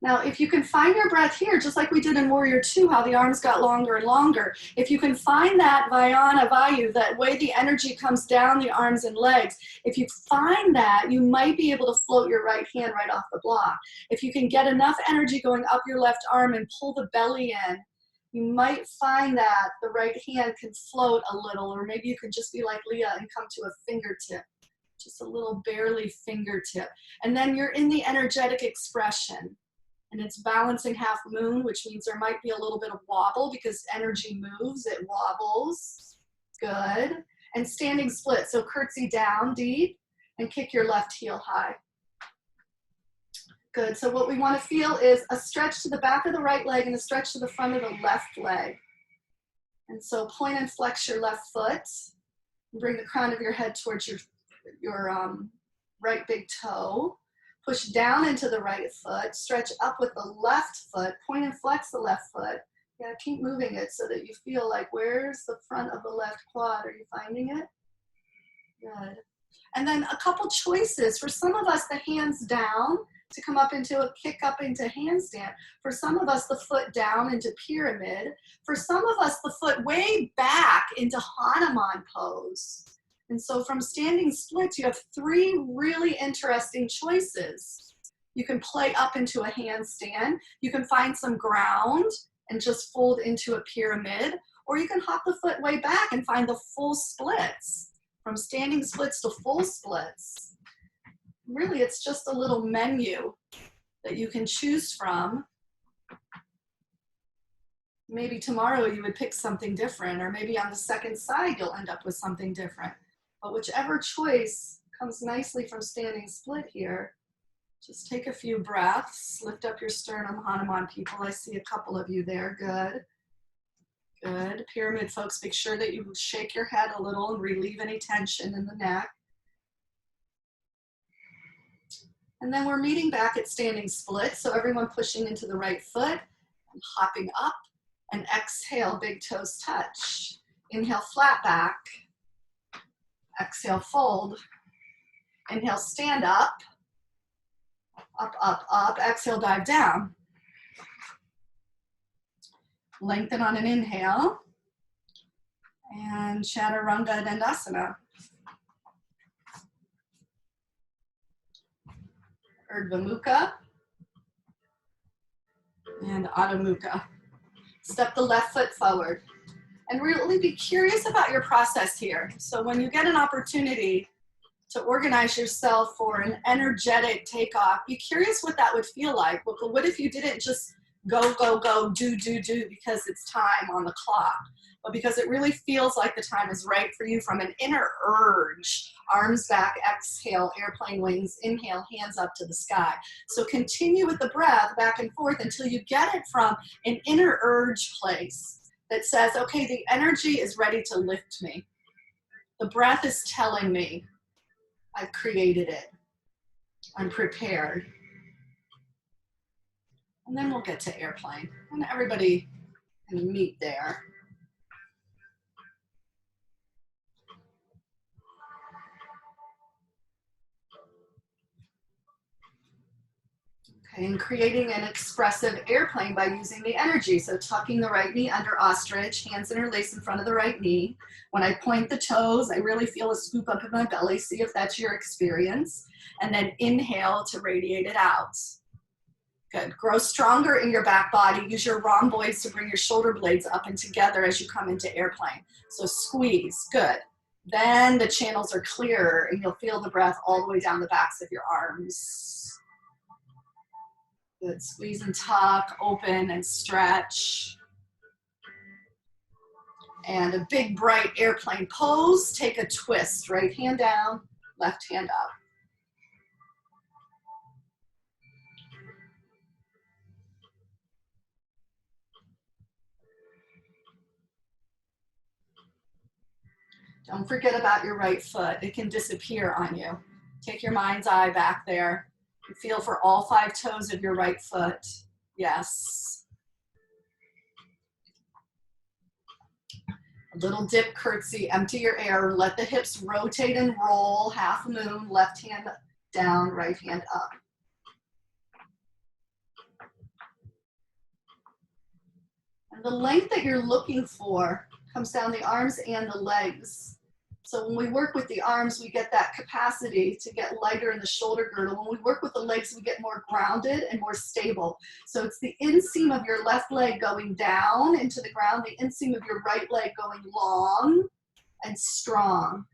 S1: Now, if you can find your breath here, just like we did in Warrior Two, how the arms got longer and longer, if you can find that Vayu, that way the energy comes down the arms and legs, if you find that, you might be able to float your right hand right off the block. If you can get enough energy going up your left arm and pull the belly in, you might find that the right hand can float a little, or maybe you could just be like Leah and come to a fingertip, just a little barely fingertip. And then you're in the energetic expression. And it's balancing half moon, which means there might be a little bit of wobble because energy moves, it wobbles. Good. And standing split, so curtsy down deep and kick your left heel high. Good, so what we want to feel is a stretch to the back of the right leg and a stretch to the front of the left leg. And so point and flex your left foot. Bring the crown of your head towards your right big toe. Push down into the right foot, stretch up with the left foot, point and flex the left foot. Yeah, keep moving it so that you feel like, where's the front of the left quad? Are you finding it? Good. And then a couple choices. For some of us, the hands down to come up into a kick up into handstand. For some of us, the foot down into pyramid. For some of us, the foot way back into Hanuman pose. And so from standing splits, you have three really interesting choices. You can play up into a handstand. You can find some ground and just fold into a pyramid. Or you can hop the foot way back and find the full splits. From standing splits to full splits. Really, it's just a little menu that you can choose from. Maybe tomorrow you would pick something different, or maybe on the second side you'll end up with something different. But whichever choice comes nicely from standing split here, just take a few breaths, lift up your sternum, Hanuman people. I see a couple of you there, good. Good, pyramid folks, make sure that you shake your head a little and relieve any tension in the neck. And then we're meeting back at standing split, so everyone pushing into the right foot and hopping up, and exhale, big toes touch. Inhale, flat back. Exhale, fold. Inhale, stand up. Up, up, up. Exhale, dive down. Lengthen on an inhale. And Chaturanga Dandasana. Urdhva Mukha. And Adho Mukha. Step the left foot forward. And really be curious about your process here. So when you get an opportunity to organize yourself for an energetic takeoff, be curious what that would feel like. But what if you didn't just go, go, go, do because it's time on the clock, but because it really feels like the time is right for you from an inner urge. Arms back, exhale, airplane wings, inhale, hands up to the sky. So continue with the breath back and forth until you get it from an inner urge place that says, okay, the energy is ready to lift me. The breath is telling me I've created it. I'm prepared. And then we'll get to airplane. And everybody can meet there. Okay, and creating an expressive airplane by using the energy. So tucking the right knee under ostrich, hands interlaced in front of the right knee. When I point the toes, I really feel a scoop up in my belly. See if that's your experience. And then inhale to radiate it out. Good. Grow stronger in your back body. Use your rhomboids to bring your shoulder blades up and together as you come into airplane. So squeeze. Good. Then the channels are clearer and you'll feel the breath all the way down the backs of your arms. Good. Squeeze and tuck, open and stretch. And a big, bright airplane pose. Take a twist. Right hand down, left hand up. Don't forget about your right foot. It can disappear on you. Take your mind's eye back there. Feel for all 5 toes of your right foot. Yes. A little dip curtsy, empty your air, let the hips rotate and roll, half moon, left hand down, right hand up. And the length that you're looking for comes down the arms and the legs. So when we work with the arms, we get that capacity to get lighter in the shoulder girdle. When we work with the legs, we get more grounded and more stable. So it's the inseam of your left leg going down into the ground, the inseam of your right leg going long and strong.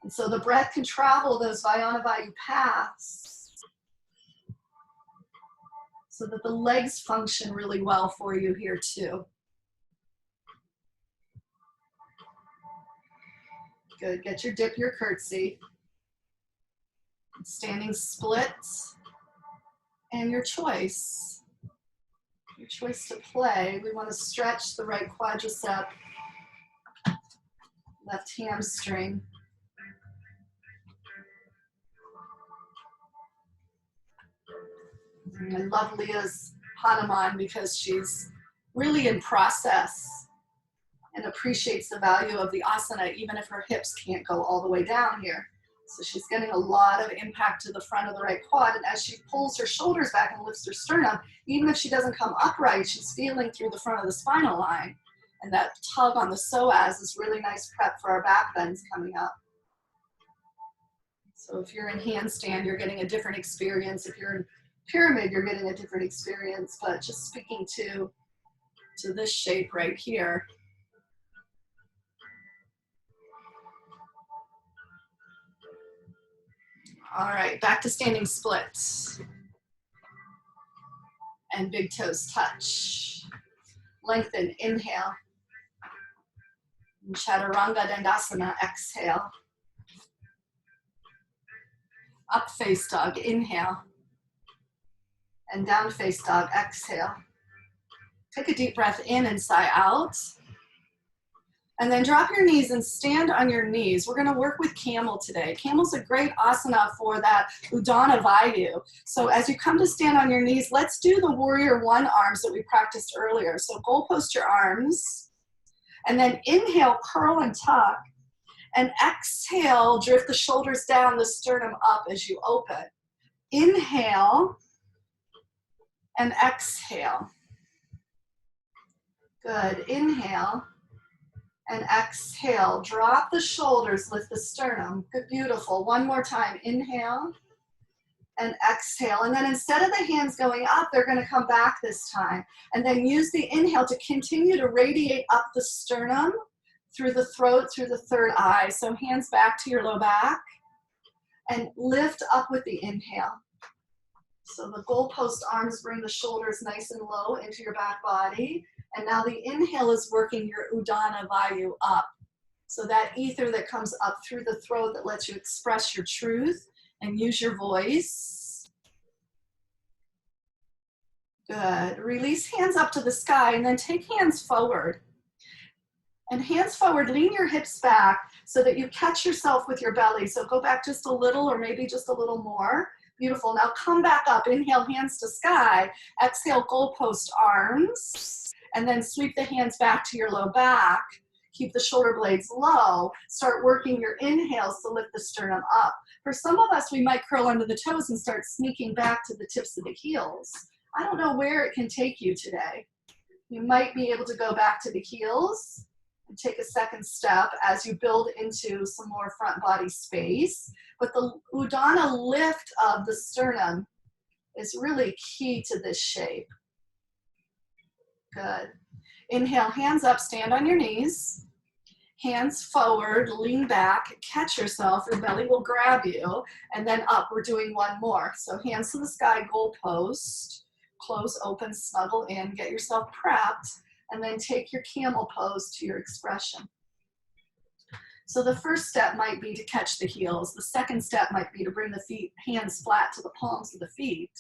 S1: And so the breath can travel those Vayana Vayu paths so that the legs function really well for you here too. Good, get your dip, your curtsy. Standing splits. And your choice to play. We want to stretch the right quadricep, left hamstring. And I love Leah's Hanuman because she's really in process and appreciates the value of the asana, even if her hips can't go all the way down here. So she's getting a lot of impact to the front of the right quad, and as she pulls her shoulders back and lifts her sternum, even if she doesn't come upright, she's feeling through the front of the spinal line. And that tug on the psoas is really nice prep for our back bends coming up. So if you're in handstand, you're getting a different experience. If you're in pyramid, you're getting a different experience, but just speaking to this shape right here. All right, back to standing splits. And big toes touch. Lengthen, inhale. Chaturanga Dandasana, exhale. Up face dog, inhale. And down face dog, exhale. Take a deep breath in and sigh out. And then drop your knees and stand on your knees. We're gonna work with camel today. Camel's a great asana for that Udana Vayu. So as you come to stand on your knees, let's do the warrior one arms that we practiced earlier. So goal post your arms. And then inhale, curl and tuck. And exhale, drift the shoulders down, the sternum up as you open. Inhale and exhale. Good, inhale. And exhale, drop the shoulders, lift the sternum. Good, beautiful. One more time, inhale and exhale. And then instead of the hands going up, they're gonna come back this time. And then use the inhale to continue to radiate up the sternum, through the throat, through the third eye. So hands back to your low back and lift up with the inhale. So the goalpost arms bring the shoulders nice and low into your back body. And now the inhale is working your Udana Vayu up. So that ether that comes up through the throat that lets you express your truth and use your voice. Good. Release hands up to the sky and then take hands forward. And hands forward, lean your hips back so that you catch yourself with your belly. So go back just a little or maybe just a little more. Beautiful. Now come back up. Inhale, hands to sky. Exhale, goalpost arms. And then sweep the hands back to your low back. Keep the shoulder blades low. Start working your inhales to lift the sternum up. For some of us, we might curl under the toes and start sneaking back to the tips of the heels. I don't know where it can take you today. You might be able to go back to the heels and take a second step as you build into some more front body space. But the Udana lift of the sternum is really key to this shape. Good. Inhale, hands up, stand on your knees. Hands forward, lean back, catch yourself, your belly will grab you, and then up, we're doing one more. So hands to the sky, goalpost, close, open, snuggle in, get yourself prepped, and then take your camel pose to your expression. So the first step might be to catch the heels. The second step might be to bring the hands flat to the palms of the feet.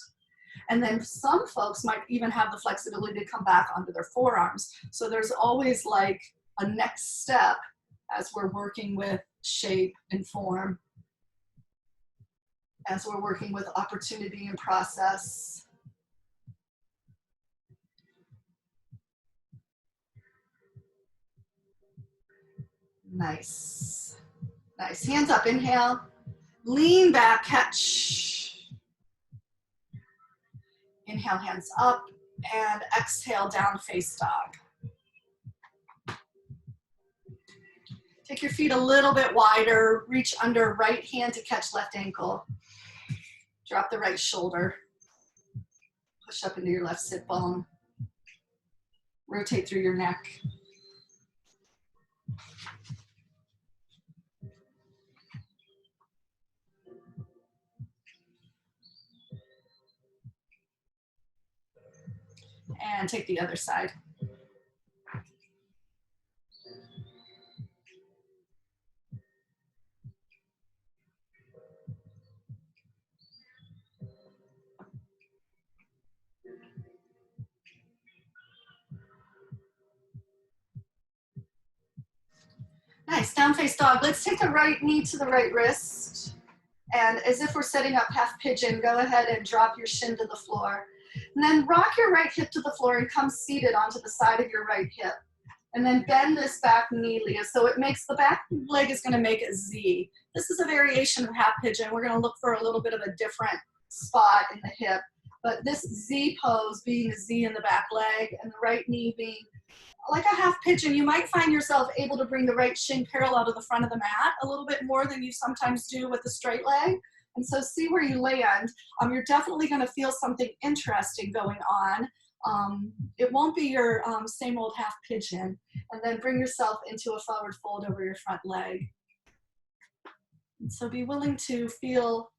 S1: And then some folks might even have the flexibility to come back onto their forearms. So there's always like a next step as we're working with shape and form, as we're working with opportunity and process. Nice. Nice. Hands up, inhale. Lean back, catch. Inhale, hands up, and exhale, down face dog. Take your feet a little bit wider, reach under right hand to catch left ankle. Drop the right shoulder. Push up into your left sit bone. Rotate through your neck. And take the other side. Nice, down face dog. Let's take the right knee to the right wrist. And as if we're setting up half pigeon, go ahead and drop your shin to the floor. And then rock your right hip to the floor and come seated onto the side of your right hip. And then bend this back knee, Leah. So it makes the back leg is gonna make a Z. This is a variation of half pigeon. We're gonna look for a little bit of a different spot in the hip. But this Z pose being a Z in the back leg and the right knee being like a half pigeon, you might find yourself able to bring the right shin parallel to the front of the mat a little bit more than you sometimes do with the straight leg. And so see where you land. You're definitely going to feel something interesting going on. It won't be your same old half pigeon. And then bring yourself into a forward fold over your front leg. And so be willing to feel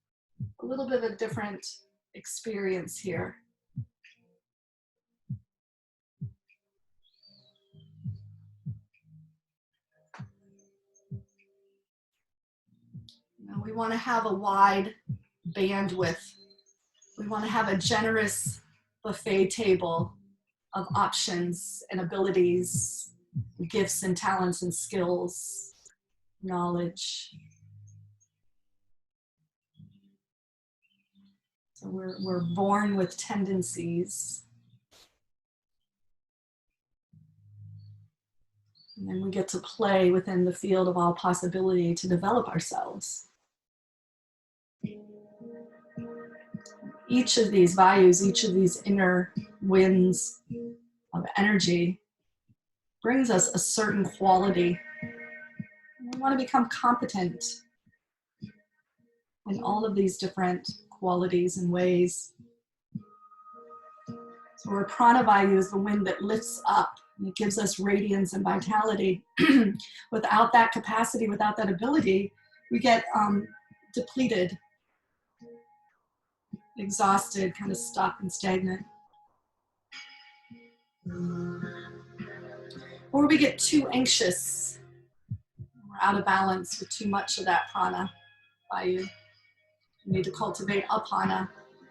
S1: a little bit of a different experience here. We want to have a wide bandwidth. We want to have a generous buffet table of options and abilities, gifts and talents and skills, knowledge. So we're born with tendencies. And then we get to play within the field of all possibility to develop ourselves. Each of these Vayus, each of these inner winds of energy brings us a certain quality. We want to become competent in all of these different qualities and ways. So our prana Vayu is the wind that lifts up and it gives us radiance and vitality. Without that capacity, without that ability, we get depleted, exhausted, kind of stuck and stagnant. Or we get too anxious. We're out of balance with too much of that prana Vayu. We need to cultivate apana.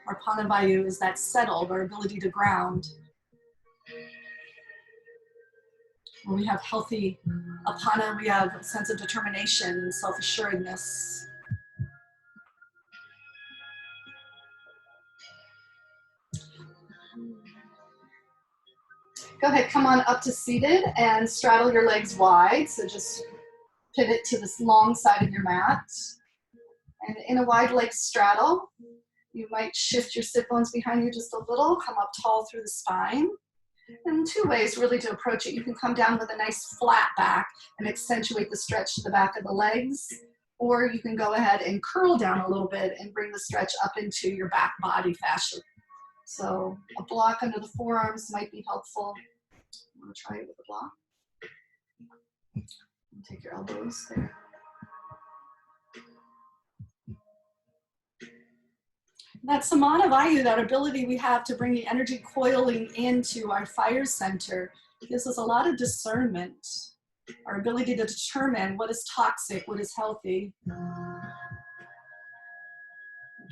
S1: Our prana Vayu is that settled, our ability to ground. When we have healthy apana, we have a sense of determination, self-assuredness. Go ahead, come on up to seated and straddle your legs wide. So just pivot to this long side of your mat. And in a wide leg straddle, you might shift your sit bones behind you just a little, come up tall through the spine. And two ways really to approach it. You can come down with a nice flat back and accentuate the stretch to the back of the legs, or you can go ahead and curl down a little bit and bring the stretch up into your back body fascia. So a block under the forearms might be helpful. I'm going to try it with a block. Take your elbows there. That Samana Vayu, that ability we have to bring the energy coiling into our fire center, gives us a lot of discernment, our ability to determine what is toxic, what is healthy. It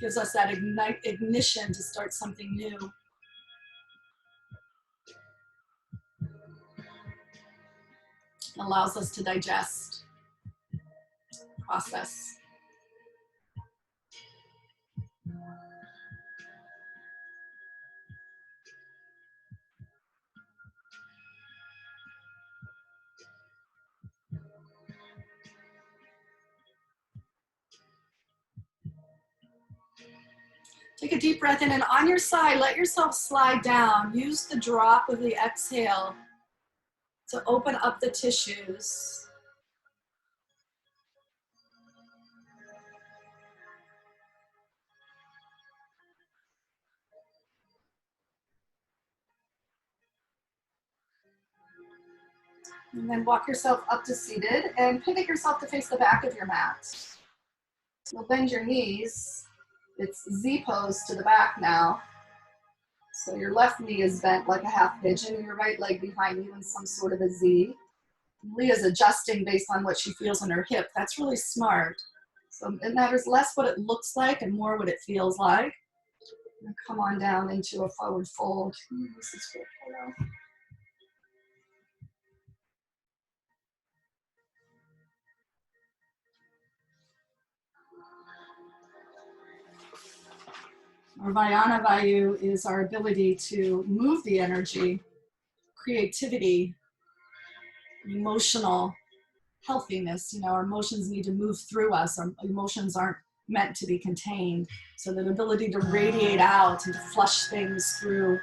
S1: gives us that ignition to start something new. It allows us to digest, process. Take a deep breath in, and on your side, let yourself slide down. Use the drop of the exhale to open up the tissues. And then walk yourself up to seated and pivot yourself to face the back of your mat. You'll bend your knees. It's Z pose to the back now. So your left knee is bent like a half pigeon and your right leg behind you in some sort of a Z. Leah's adjusting based on what she feels in her hip. That's really smart. So it matters less what it looks like and more what it feels like. And come on down into a forward fold. This is good. Our Vayana Vayu is our ability to move the energy, creativity, emotional healthiness. You know, our emotions need to move through us. Our emotions aren't meant to be contained. So the ability to radiate out and to flush things through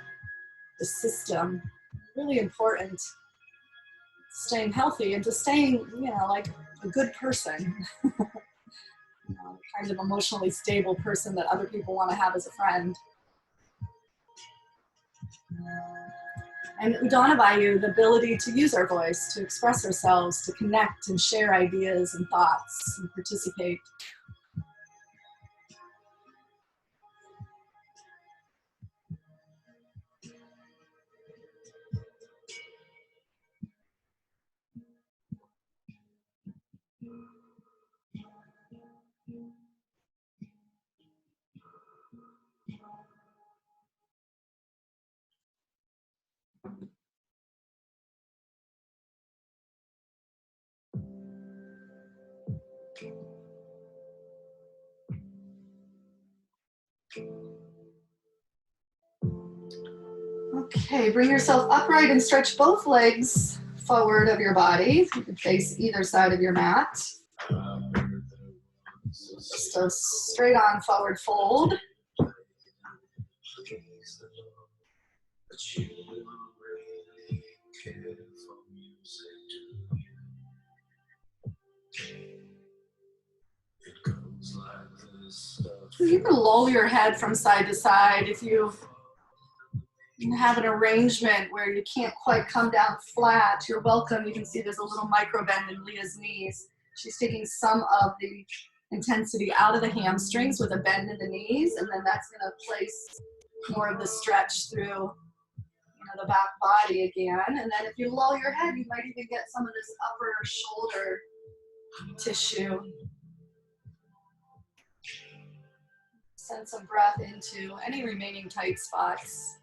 S1: the system, really important. Staying healthy and to staying, you know, like a good person. Kind of emotionally stable person that other people want to have as a friend. And Udana Vayu, the ability to use our voice, to express ourselves, to connect and share ideas and thoughts and participate. Okay, bring yourself upright and stretch both legs forward of your body. You can face either side of your mat. Just a straight on forward fold. You can lower your head from side to side if you have an arrangement where you can't quite come down flat. You're welcome. You can see there's a little micro bend in Leah's knees. She's taking some of the intensity out of the hamstrings with a bend in the knees, and then that's going to place more of the stretch through, you know, the back body again. And then if you lower your head, you might even get some of this upper shoulder tissue. Send some breath into any remaining tight spots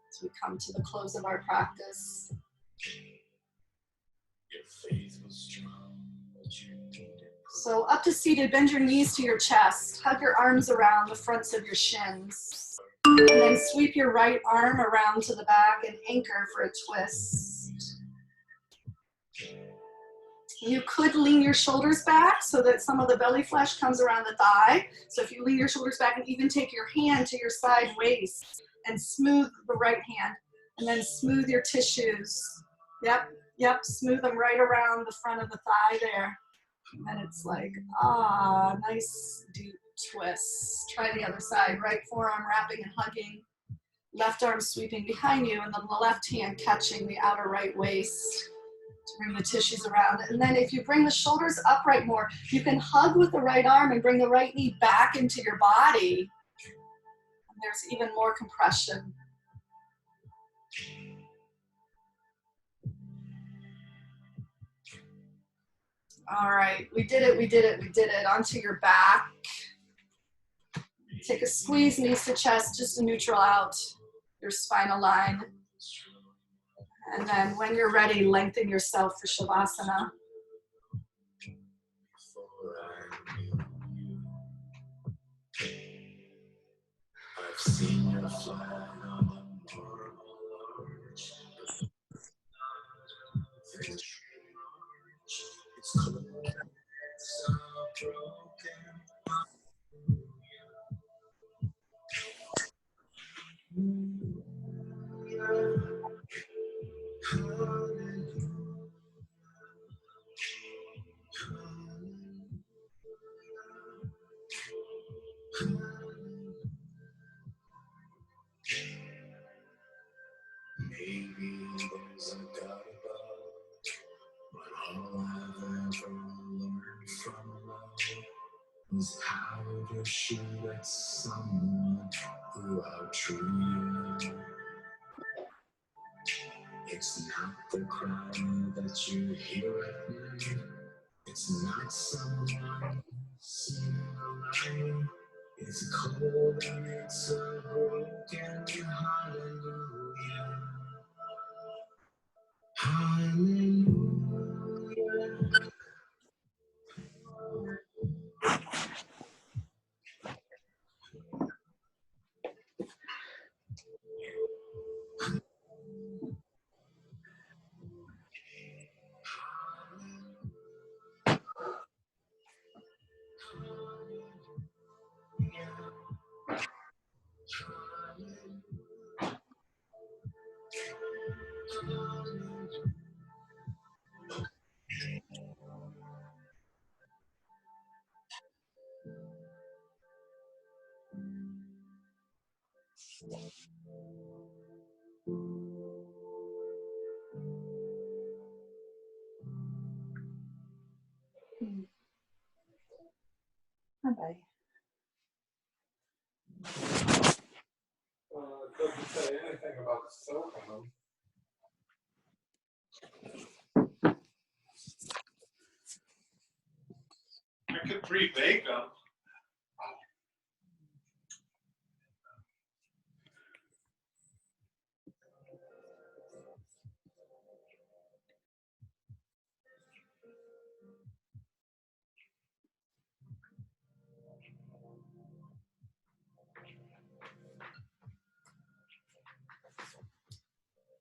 S1: as we come to the close of our practice. So up to seated, bend your knees to your chest, hug your arms around the fronts of your shins, and then sweep your right arm around to the back and anchor for a twist. You could lean your shoulders back so that some of the belly flesh comes around the thigh. So if you lean your shoulders back and even take your hand to your side waist and smooth the right hand, and then smooth your tissues. Yep, smooth them right around the front of the thigh there. And it's like, nice deep twist. Try the other side. Right forearm wrapping and hugging. Left arm sweeping behind you, and then the left hand catching the outer right waist to bring the tissues around. And then if you bring the shoulders upright more, you can hug with the right arm and bring the right knee back into your body. And there's even more compression. All right, we did it. Onto your back. Take a squeeze, knees to chest, just to neutral out your spinal line. And then when you're ready, lengthen yourself for Shavasana. I've seen you fly on the marble arch. It's cold, it's broken. Maybe there's a God above.
S2: All I've ever learned from love is how to shoot at someone who outtrew you. It's not the cry that you hear at night. It's not someone singing a line. It's cold and it's a broken hallelujah. Hallelujah.
S1: Bye-bye.
S3: It doesn't say anything about the soap on them. I could pre-bake them.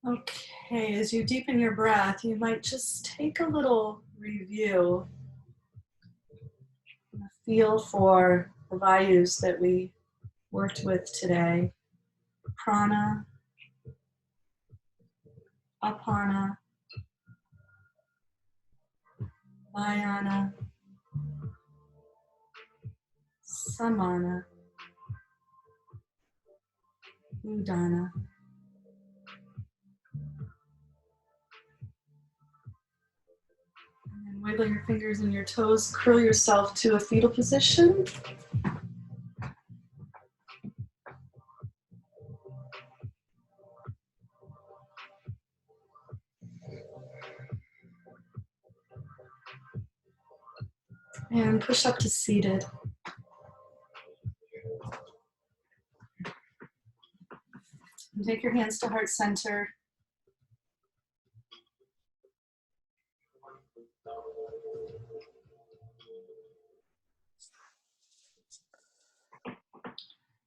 S1: Okay, as you deepen your breath, you might just take a little review, a feel for the Vayus that we worked with today. Prana, Aparna, Dhyana, Samana, Udana. And then wiggle your fingers and your toes, curl yourself to a fetal position. And push up to seated. And take your hands to heart center.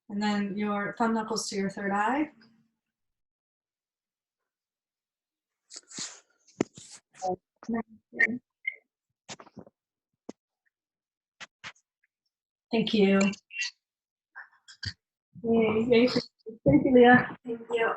S1: And then your thumb knuckles to your third eye. Thank you. Yay, yay. Thank you, Leah.
S4: Thank you.